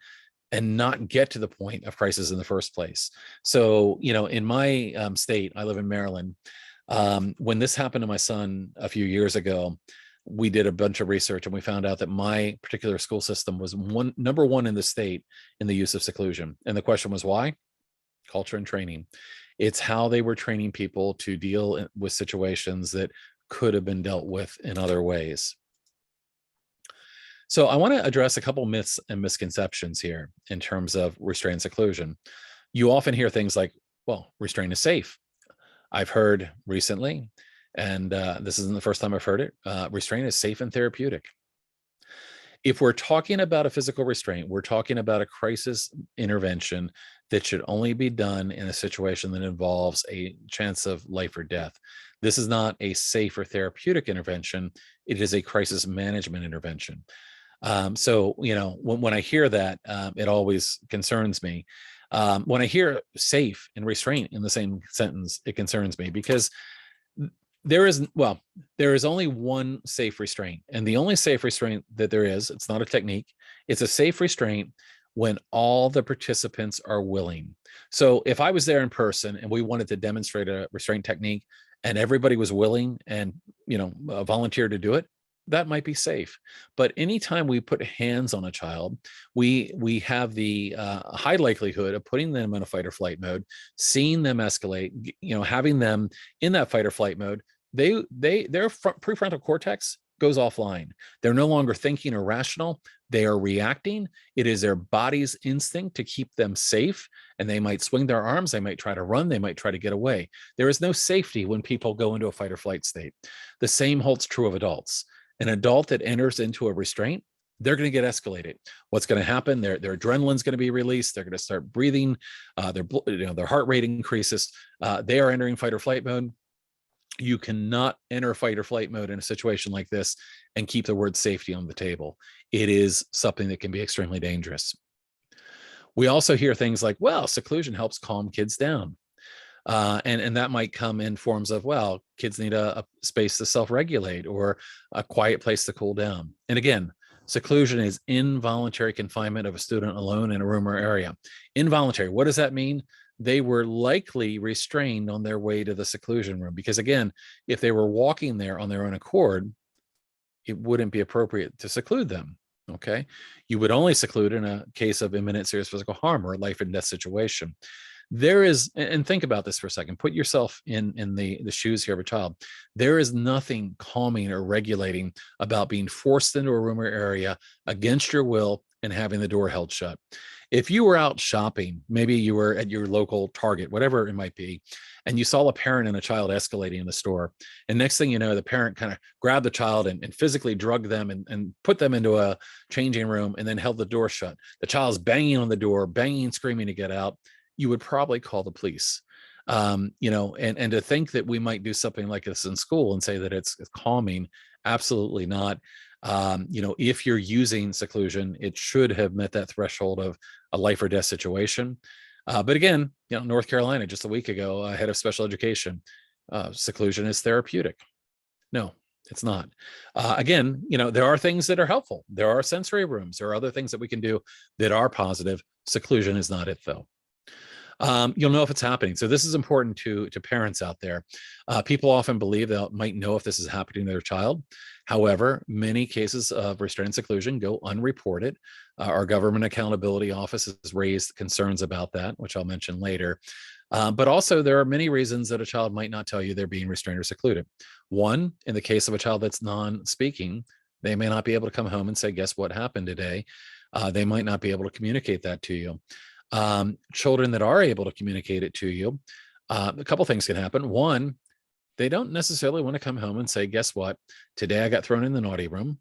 not get to the point of crisis in the first place. So, in my state, I live in Maryland. When this happened to my son a few years ago, we did a bunch of research and we found out that my particular school system was number one in the state in the use of seclusion. And the question was why? Culture and training. It's how they were training people to deal with situations that could have been dealt with in other ways. So I want to address a couple myths and misconceptions here in terms of restraint seclusion. You often hear things like, well, restraint is safe. I've heard recently, and this isn't the first time I've heard it, restraint is safe and therapeutic. If we're talking about a physical restraint, we're talking about a crisis intervention that should only be done in a situation that involves a chance of life or death. This is not a safe or therapeutic intervention. It is a crisis management intervention. So, when I hear that, it always concerns me. When I hear safe and restraint in the same sentence, it concerns me because there is only one safe restraint, and the only safe restraint that there is, it's not a technique. It's a safe restraint when all the participants are willing. So if I was there in person and we wanted to demonstrate a restraint technique and everybody was willing and, volunteered to do it, that might be safe. But anytime we put hands on a child, we have the high likelihood of putting them in a fight or flight mode, seeing them escalate, having them in that fight or flight mode, their prefrontal cortex goes offline. They're no longer thinking or rational. They are reacting. It is their body's instinct to keep them safe. And they might swing their arms. They might try to run. They might try to get away. There is no safety when people go into a fight or flight state. The same holds true of adults. An adult that enters into a restraint, they're going to get escalated. What's going to happen? Their adrenaline's going to be released. They're going to start breathing. Their heart rate increases. They are entering fight or flight mode. You cannot enter fight or flight mode in a situation like this and keep the word safety on the table. It is something that can be extremely dangerous. We also hear things like, well, seclusion helps calm kids down. And that might come in forms of, well, kids need a space to self-regulate or a quiet place to cool down. And again, seclusion is involuntary confinement of a student alone in a room or area. Involuntary, what does that mean? They were likely restrained on their way to the seclusion room, because again, if they were walking there on their own accord, it wouldn't be appropriate to seclude them. Okay, you would only seclude in a case of imminent serious physical harm or a life and death situation. There is, and think about this for a second, put yourself in the shoes here of a child. There is nothing calming or regulating about being forced into a room or area against your will and having the door held shut. If you were out shopping, maybe you were at your local Target, whatever it might be, and you saw a parent and a child escalating in the store, and next thing you know, the parent kind of grabbed the child and physically drugged them and put them into a changing room and then held the door shut. The child's banging on the door, banging, screaming to get out. You would probably call the police. And to think that we might do something like this in school and say that it's calming, absolutely not. If you're using seclusion, it should have met that threshold of a life or death situation. But again, North Carolina, just a week ago, head of special education, seclusion is therapeutic. No, it's not. Again, there are things that are helpful. There are sensory rooms. There are other things that we can do that are positive. Seclusion is not it, though. You'll know if it's happening. So this is important to parents out there. People often believe they might know if this is happening to their child. However, many cases of restraint seclusion go unreported. Our Government Accountability Office has raised concerns about that, which I'll mention later. But also there are many reasons that a child might not tell you they're being restrained or secluded. One, in the case of a child that's non-speaking, they may not be able to come home and say, guess what happened today? They might not be able to communicate that to you. Children that are able to communicate it to you, a couple things can happen. One, they don't necessarily want to come home and say, guess what? Today I got thrown in the naughty room.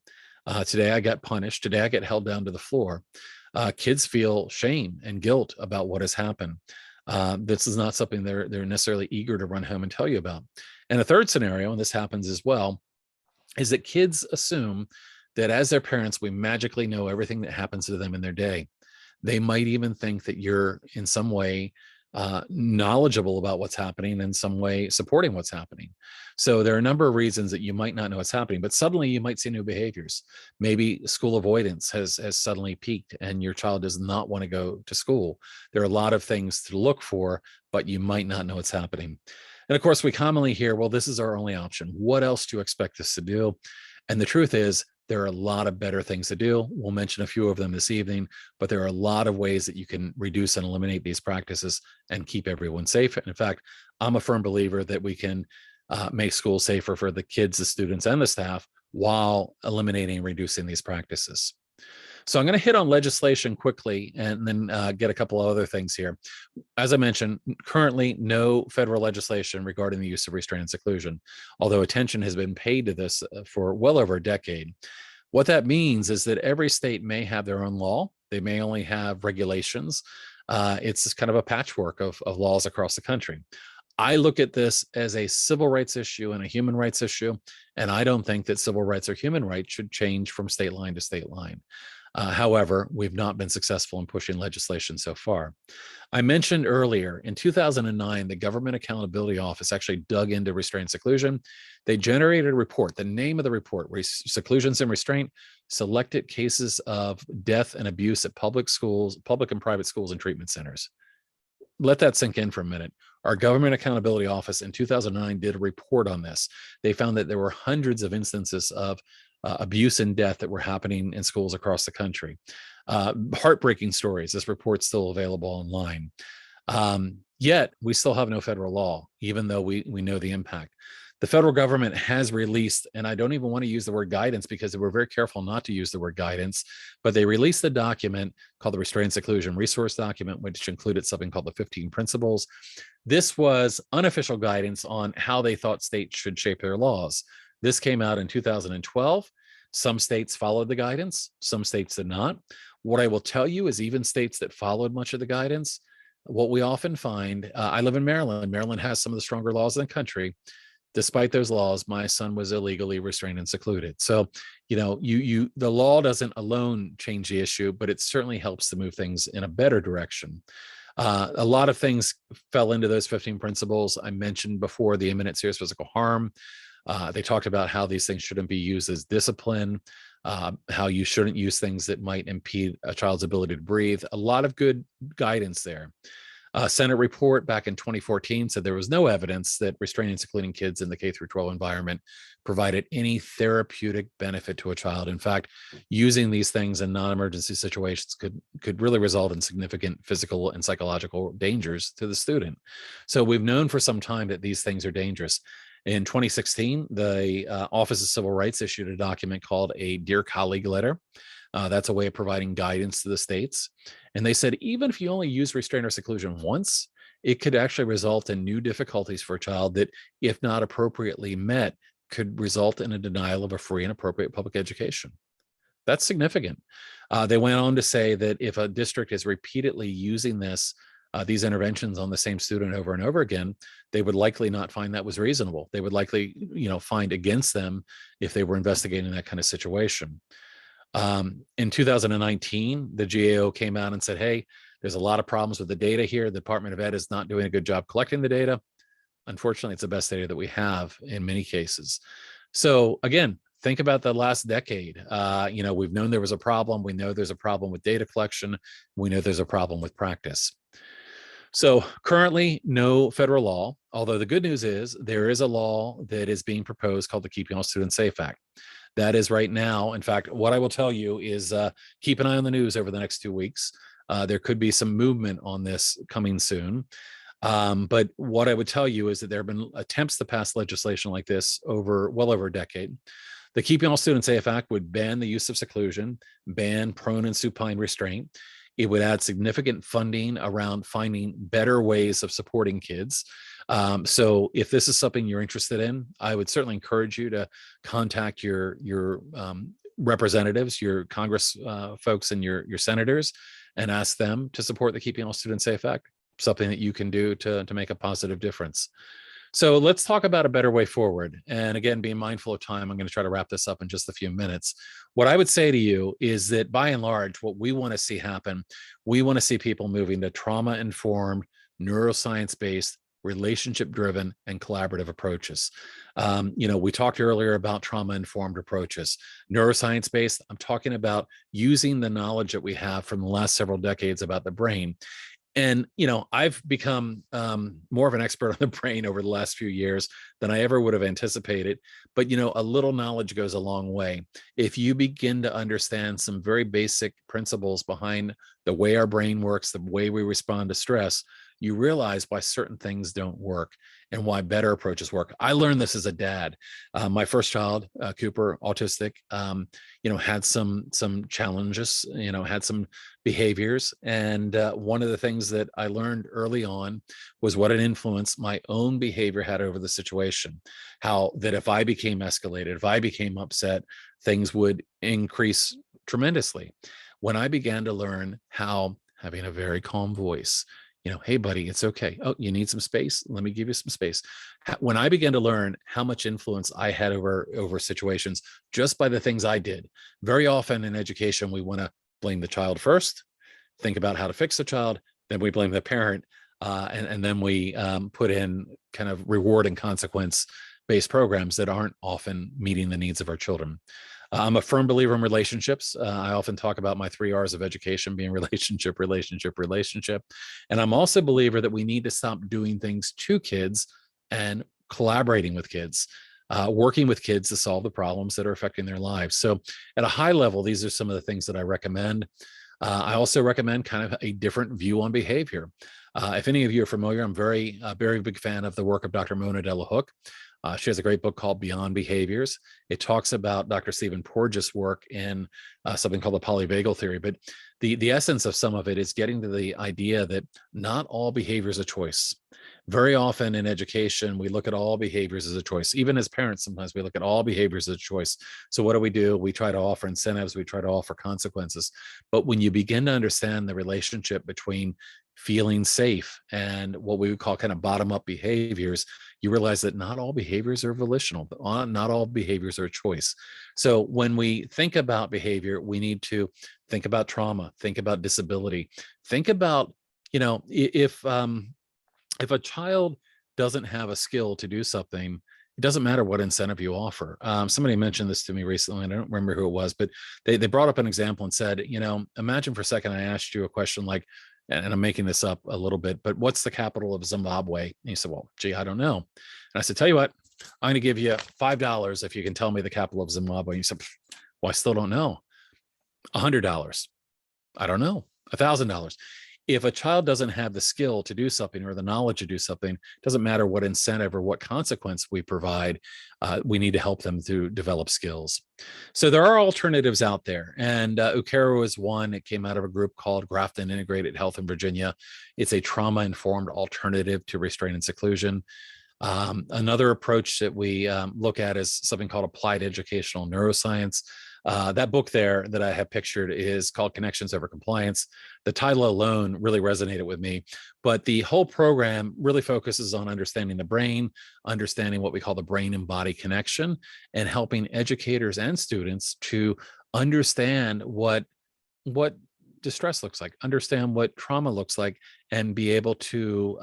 Today I got punished. Today I get held down to the floor. Kids feel shame and guilt about what has happened. This is not something they're necessarily eager to run home and tell you about. And a third scenario, and this happens as well, is that kids assume that as their parents, we magically know everything that happens to them in their day. They might even think that you're in some way knowledgeable about what's happening, in some way supporting what's happening. So there are a number of reasons that you might not know what's happening, but suddenly you might see new behaviors. Maybe school avoidance has suddenly peaked and your child does not want to go to school. There are a lot of things to look for, but you might not know what's happening. And of course, we commonly hear, well, this is our only option. What else do you expect us to do? And the truth is, there are a lot of better things to do. We'll mention a few of them this evening, but there are a lot of ways that you can reduce and eliminate these practices and keep everyone safe. And in fact, I'm a firm believer that we can make schools safer for the kids, the students, and the staff while eliminating and reducing these practices. So I'm going to hit on legislation quickly and then get a couple of other things here. As I mentioned, currently no federal legislation regarding the use of restraint and seclusion, although attention has been paid to this for well over a decade. What that means is that every state may have their own law. They may only have regulations. It's kind of a patchwork of laws across the country. I look at this as a civil rights issue and a human rights issue, and I don't think that civil rights or human rights should change from state line to state line. However, we've not been successful in pushing legislation so far. I mentioned earlier, in 2009, the Government Accountability Office actually dug into restraint seclusion. They generated a report. The name of the report, Seclusions and Restraint, Selected Cases of Death and Abuse at Public Schools, Public and Private Schools and Treatment Centers. Let that sink in for a minute. Our Government Accountability Office in 2009 did a report on this. They found that there were hundreds of instances of abuse and death that were happening in schools across the country. Heartbreaking stories. This report's still available online. Yet we still have no federal law, even though we know the impact. The federal government has released, and I don't even want to use the word guidance because they were very careful not to use the word guidance, but they released a document called the Restraint Seclusion Resource Document, which included something called the 15 Principles. This was unofficial guidance on how they thought states should shape their laws. This came out in 2012. Some states followed the guidance, some states did not. What I will tell you is even states that followed much of the guidance, what we often find, I live in Maryland. Maryland has some of the stronger laws in the country. Despite those laws, my son was illegally restrained and secluded. So, the law doesn't alone change the issue, but it certainly helps to move things in a better direction. A lot of things fell into those 15 principles. I mentioned before the imminent serious physical harm. They talked about how these things shouldn't be used as discipline, how you shouldn't use things that might impede a child's ability to breathe. A lot of good guidance there. Senate report back in 2014 said there was no evidence that restraining and secluding kids in the K through 12 environment provided any therapeutic benefit to a child. In fact, using these things in non-emergency situations could really result in significant physical and psychological dangers to the student. So we've known for some time that these things are dangerous. In 2016, the Office of Civil Rights issued a document called a Dear Colleague letter. That's a way of providing guidance to the states. And they said, even if you only use restraint or seclusion once, it could actually result in new difficulties for a child that, if not appropriately met, could result in a denial of a free and appropriate public education. That's significant. They went on to say that if a district is repeatedly using these interventions on the same student over and over again, they would likely not find that was reasonable. They would likely, find against them if they were investigating that kind of situation. In 2019, the GAO came out and said, hey, there's a lot of problems with the data here. The Department of Ed is not doing a good job collecting the data. Unfortunately, it's the best data that we have in many cases. So again, think about the last decade. We've known there was a problem. We know there's a problem with data collection. We know there's a problem with practice. So currently, no federal law, although the good news is there is a law that is being proposed called the Keeping All Students Safe Act. That is right now. In fact, what I will tell you is keep an eye on the news over the next 2 weeks. There could be some movement on this coming soon. But what I would tell you is that there have been attempts to pass legislation like this well over a decade. The Keeping All Students Safe Act would ban the use of seclusion, ban prone and supine restraint. It would add significant funding around finding better ways of supporting kids. So if this is something you're interested in, I would certainly encourage you to contact your representatives, your Congress folks, and your senators, and ask them to support the Keeping All Students Safe Act, something that you can do to make a positive difference. So let's talk about a better way forward. And again, being mindful of time, I'm going to try to wrap this up in just a few minutes. What I would say to you is that by and large, what we want to see happen, we want to see people moving to trauma-informed, neuroscience-based, relationship-driven, and collaborative approaches. We talked earlier about trauma-informed approaches. Neuroscience-based, I'm talking about using the knowledge that we have from the last several decades about the brain. And, I've become more of an expert on the brain over the last few years than I ever would have anticipated. But, a little knowledge goes a long way. If you begin to understand some very basic principles behind the way our brain works, the way we respond to stress, you realize why certain things don't work and why better approaches work. I learned this as a dad. My first child, Cooper, autistic, had some challenges, had some behaviors. And one of the things that I learned early on was what an influence my own behavior had over the situation. How that if I became escalated, if I became upset, things would increase tremendously. When I began to learn how having a very calm voice, hey, buddy, it's okay. Oh, you need some space? Let me give you some space. When I began to learn how much influence I had over situations just by the things I did, very often in education, we want to blame the child first, think about how to fix the child, then we blame the parent, and then we put in kind of reward and consequence-based programs that aren't often meeting the needs of our children. I'm a firm believer in relationships. I often talk about my 3 R's of education being relationship, relationship, relationship. And I'm also a believer that we need to stop doing things to kids and collaborating with kids, working with kids to solve the problems that are affecting their lives. So at a high level, these are some of the things that I recommend. I also recommend kind of a different view on behavior. If any of you are familiar, I'm very big fan of the work of Dr. Mona Delahooke. She has a great book called Beyond Behaviors. It talks about Dr. Stephen Porges' work in something called the polyvagal theory. But the essence of some of it is getting to the idea that not all behavior is a choice. Very often in education, we look at all behaviors as a choice. Even as parents, sometimes we look at all behaviors as a choice. So what do? We try to offer incentives, we try to offer consequences. But when you begin to understand the relationship between feeling safe and what we would call kind of bottom-up behaviors, you realize that not all behaviors are volitional, but not all behaviors are a choice. So when we think about behavior, we need to think about trauma, think about disability, think about, if a child doesn't have a skill to do something, it doesn't matter what incentive you offer. Somebody mentioned this to me recently, and I don't remember who it was, but they brought up an example and said, imagine for a second I asked you a question like, and I'm making this up a little bit, but what's the capital of Zimbabwe? And he said, well, gee, I don't know. And I said, tell you what, I'm going to give you $5 if you can tell me the capital of Zimbabwe. And he said, well, I still don't know. $100. I don't know. $1,000. If a child doesn't have the skill to do something or the knowledge to do something, it doesn't matter what incentive or what consequence we provide, we need to help them to develop skills. So there are alternatives out there, and Ukero is one. It came out of a group called Grafton Integrated Health in Virginia. It's a trauma-informed alternative to restraint and seclusion. Another approach that we look at is something called applied educational neuroscience. That book there that I have pictured is called Connections Over Compliance. The title alone really resonated with me, but the whole program really focuses on understanding the brain, understanding what we call the brain and body connection, and helping educators and students to understand what distress looks like, understand what trauma looks like, and be able to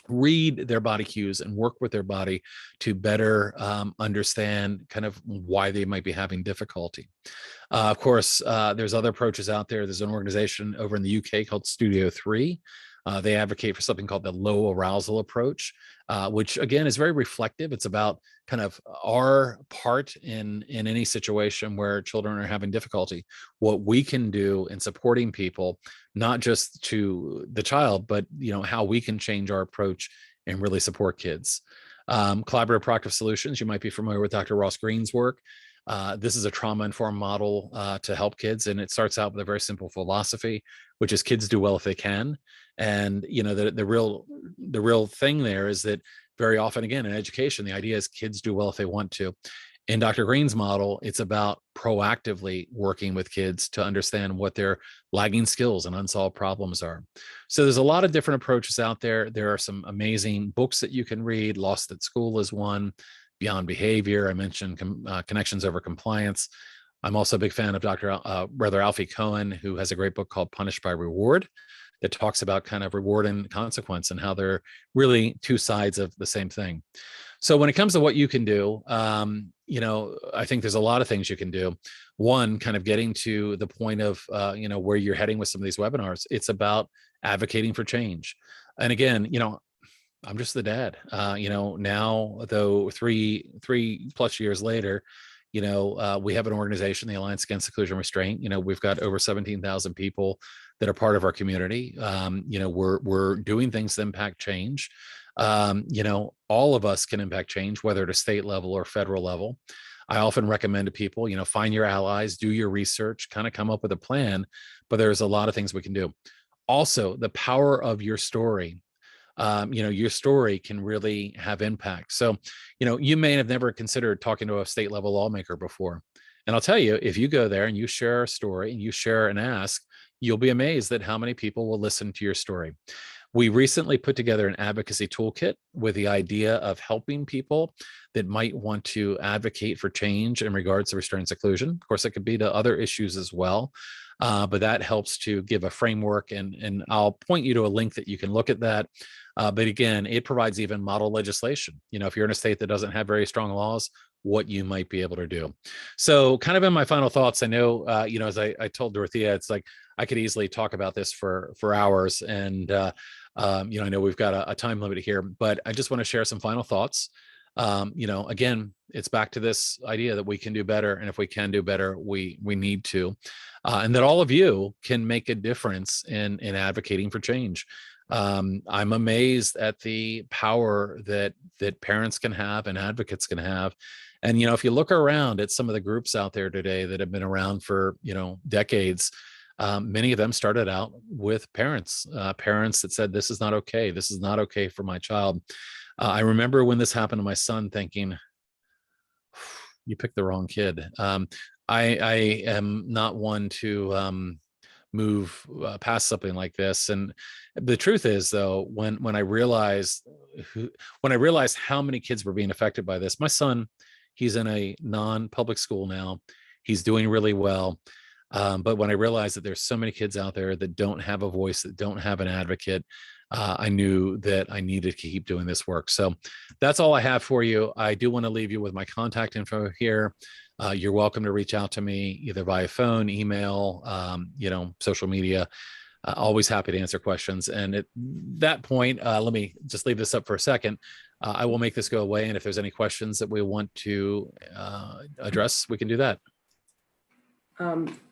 read their body cues and work with their body to better understand kind of why they might be having difficulty. Of course, there's other approaches out there. There's an organization over in the UK called Studio 3. They advocate for something called the low arousal approach, which again is very reflective. It's about kind of our part in any situation where children are having difficulty, what we can do in supporting people, not just to the child, but how we can change our approach and really support kids. Collaborative proactive solutions, you might be familiar with Dr. Ross Green's work. This is a trauma-informed model to help kids, and it starts out with a very simple philosophy, which is kids do well if they can. And the real thing there is that very often, again, in education, the idea is kids do well if they want to. In Dr. Green's model, it's about proactively working with kids to understand what their lagging skills and unsolved problems are. So there's a lot of different approaches out there. There are some amazing books that you can read. Lost at School is one. Beyond Behavior. I mentioned Connections Over Compliance. I'm also a big fan of Brother Alfie Cohen, who has a great book called Punished by Reward that talks about kind of reward and consequence and how they're really two sides of the same thing. So when it comes to what you can do, I think there's a lot of things you can do. One, kind of getting to the point of, where you're heading with some of these webinars. It's about advocating for change. And again, I'm just the dad, now, though 3+ years later, we have an organization, the Alliance Against Seclusion Restraint. We've got over 17,000 people that are part of our community. We're doing things that impact change. All of us can impact change, whether at a state level or federal level. I often recommend to people, find your allies, do your research, kind of come up with a plan, but there's a lot of things we can do. Also, the power of your story. Your story can really have impact. So, you may have never considered talking to a state level lawmaker before. And I'll tell you, if you go there and you share a story and you share an ask, you'll be amazed at how many people will listen to your story. We recently put together an advocacy toolkit with the idea of helping people that might want to advocate for change in regards to restraint and seclusion. Of course, it could be to other issues as well, but that helps to give a framework, and I'll point you to a link that you can look at that. But again, it provides even model legislation. If you're in a state that doesn't have very strong laws, what you might be able to do. So kind of in my final thoughts, I know, as I told Dorothea, it's like I could easily talk about this for hours, and I know we've got a time limit here, but I just want to share some final thoughts. Again, it's back to this idea that we can do better, and if we can do better, we need to, and that all of you can make a difference in advocating for change. I'm amazed at the power that parents can have and advocates can have. And, if you look around at some of the groups out there today that have been around for, decades, many of them started out with parents that said, this is not okay. This is not okay for my child. I remember when this happened to my son thinking, you picked the wrong kid. I am not one to move past something like this. And the truth is, though, when I realized how many kids were being affected by this, my son, he's in a non-public school now. He's doing really well. But when I realized that there's so many kids out there that don't have a voice, that don't have an advocate, I knew that I needed to keep doing this work. So that's all I have for you. I do want to leave you with my contact info here. You're welcome to reach out to me either via phone, email, social media. Always happy to answer questions. And at that point, let me just leave this up for a second. I will make this go away. And if there's any questions that we want to address, we can do that.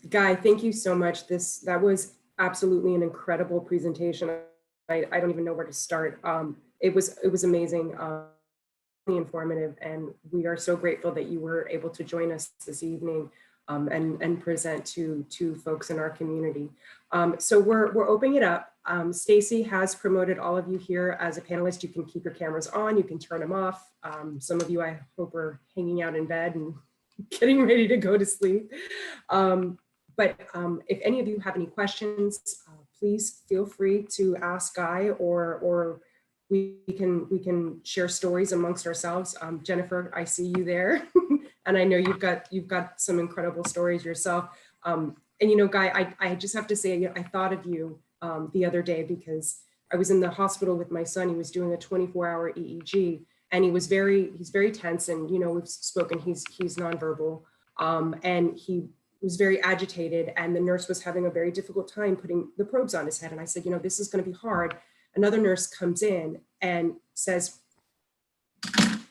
Guy, thank you so much. That was absolutely an incredible presentation. I don't even know where to start. It was amazing, really informative, and we are so grateful that you were able to join us this evening and present to folks in our community. So we're opening it up. Stacy has promoted all of you here as a panelist. You can keep your cameras on, you can turn them off. Some of you, I hope, are hanging out in bed and getting ready to go to sleep. But if any of you have any questions, please feel free to ask Guy, or we can share stories amongst ourselves. Jennifer, I see you there, and I know you've got some incredible stories yourself. And Guy, I just have to say, I thought of you the other day because I was in the hospital with my son. He was doing a 24-hour EEG, and he's very tense. And we've spoken. He's nonverbal, and he was very agitated, and the nurse was having a very difficult time putting the probes on his head. And I said, this is going to be hard. Another nurse comes in and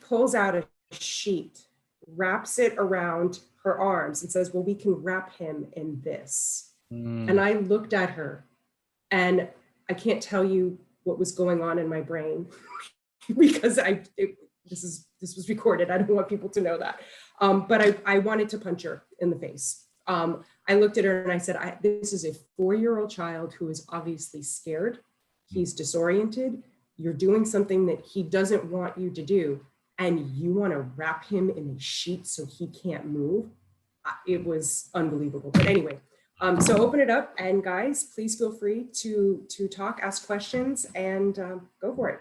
pulls out a sheet, wraps it around her arms and says, well, we can wrap him in this. And I looked at her, and I can't tell you what was going on in my brain because this was recorded. I don't want people to know that. But I wanted to punch her in the face. I looked at her and I said, this is a 4-year-old child who is obviously scared. He's disoriented. You're doing something that he doesn't want you to do, and you want to wrap him in a sheet so he can't move. It was unbelievable. But anyway, so open it up, and guys, please feel free to talk, ask questions, and go for it.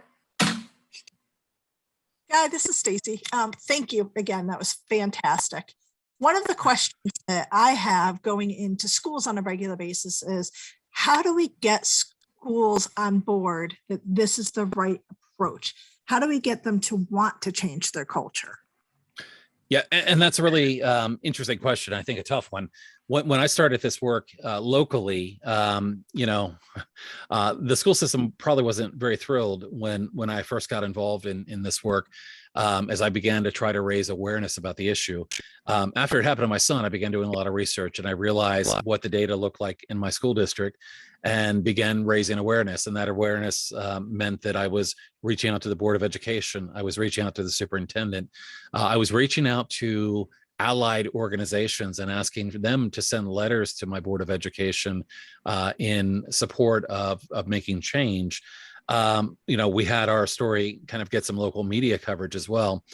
Guy, this is Stacy. Thank you again. That was fantastic. One of the questions that I have going into schools on a regular basis is, how do we get schools on board that this is the right approach? How do we get them to want to change their culture? Yeah, and that's a really interesting question. I think a tough one. When I started this work locally, the school system probably wasn't very thrilled when I first got involved in this work, as I began to try to raise awareness about the issue. After it happened to my son, I began doing a lot of research, and I realized what the data looked like in my school district and began raising awareness. And that awareness meant that I was reaching out to the Board of Education. I was reaching out to the superintendent. I was reaching out to allied organizations and asking them to send letters to my Board of Education in support of making change. We had our story kind of get some local media coverage as well.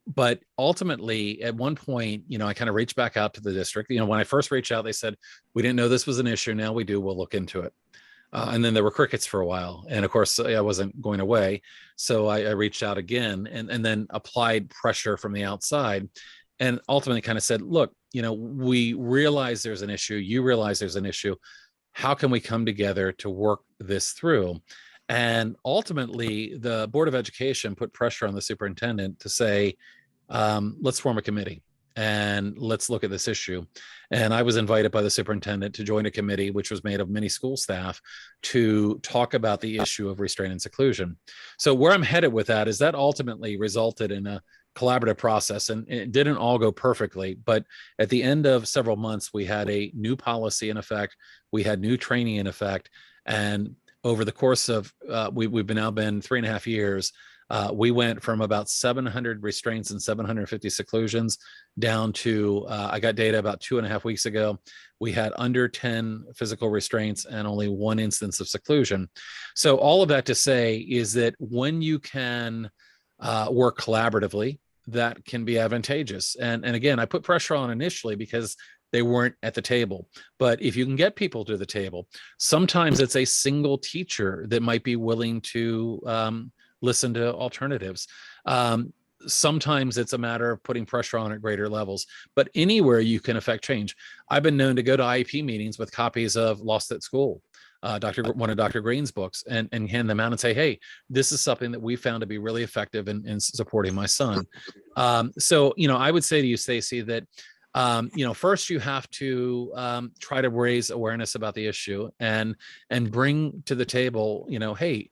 But ultimately, at one point, I kind of reached back out to the district. When I first reached out, they said, we didn't know this was an issue. Now we do. We'll look into it. And then there were crickets for a while. And of course, I wasn't going away. So I reached out again and then applied pressure from the outside and ultimately kind of said, look, we realize there's an issue. You realize there's an issue. How can we come together to work this through? And ultimately, the Board of Education put pressure on the superintendent to say, let's form a committee and let's look at this issue. And I was invited by the superintendent to join a committee, which was made of many school staff, to talk about the issue of restraint and seclusion. So where I'm headed with that is that ultimately resulted in a collaborative process, and it didn't all go perfectly, but at the end of several months, we had a new policy in effect, we had new training in effect, and over the course of, we've now been 3.5 years, we went from about 700 restraints and 750 seclusions down to, I got data about 2.5 weeks ago. We had under 10 physical restraints and only 1 instance of seclusion. So all of that to say is that when you can work collaboratively, that can be advantageous. And again, I put pressure on initially because they weren't at the table. But if you can get people to the table, sometimes it's a single teacher that might be willing to listen to alternatives. Sometimes it's a matter of putting pressure on at greater levels, but anywhere you can affect change. I've been known to go to IEP meetings with copies of Lost at School, one of Dr. Green's books, and hand them out and say, hey, this is something that we found to be really effective in supporting my son. So, I would say to you, Stacy, that first you have to try to raise awareness about the issue and bring to the table, hey,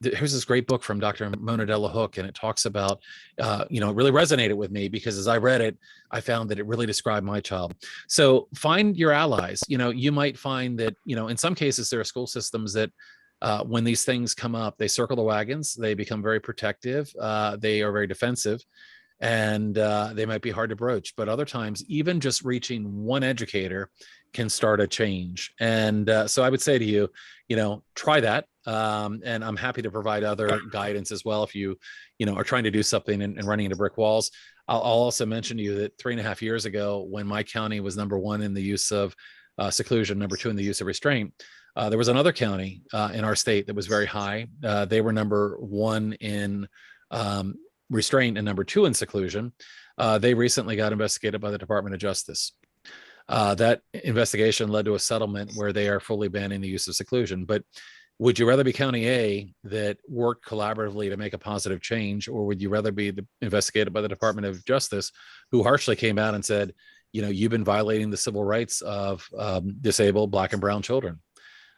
here's this great book from Dr. Mona Delahook, and it talks about, it really resonated with me because as I read it, I found that it really described my child. So find your allies. You might find that, in some cases there are school systems that when these things come up, they circle the wagons, they become very protective, they are very defensive, and they might be hard to broach. But other times, even just reaching one educator can start a change. And so I would say to you, try that. And I'm happy to provide other guidance as well if you, are trying to do something and running into brick walls. I'll also mention to you that 3.5 years ago, when my county was #1 in the use of seclusion, #2 in the use of restraint, there was another county in our state that was very high. They were #1 in restraint and #2 in seclusion. They recently got investigated by the Department of Justice. That investigation led to a settlement where they are fully banning the use of seclusion. But would you rather be County A that worked collaboratively to make a positive change, or would you rather be investigated by the Department of Justice, who harshly came out and said, you've been violating the civil rights of disabled Black and brown children?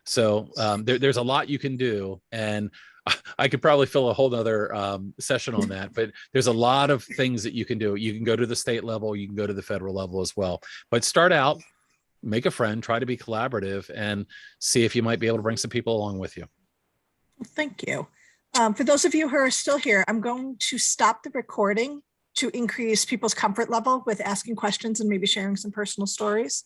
So there's a lot you can do, and I could probably fill a whole nother session on that, but there's a lot of things that you can do. You can go to the state level, you can go to the federal level as well, but start out, make a friend, try to be collaborative, and see if you might be able to bring some people along with you. Thank you. For those of you who are still here, I'm going to stop the recording to increase people's comfort level with asking questions and maybe sharing some personal stories.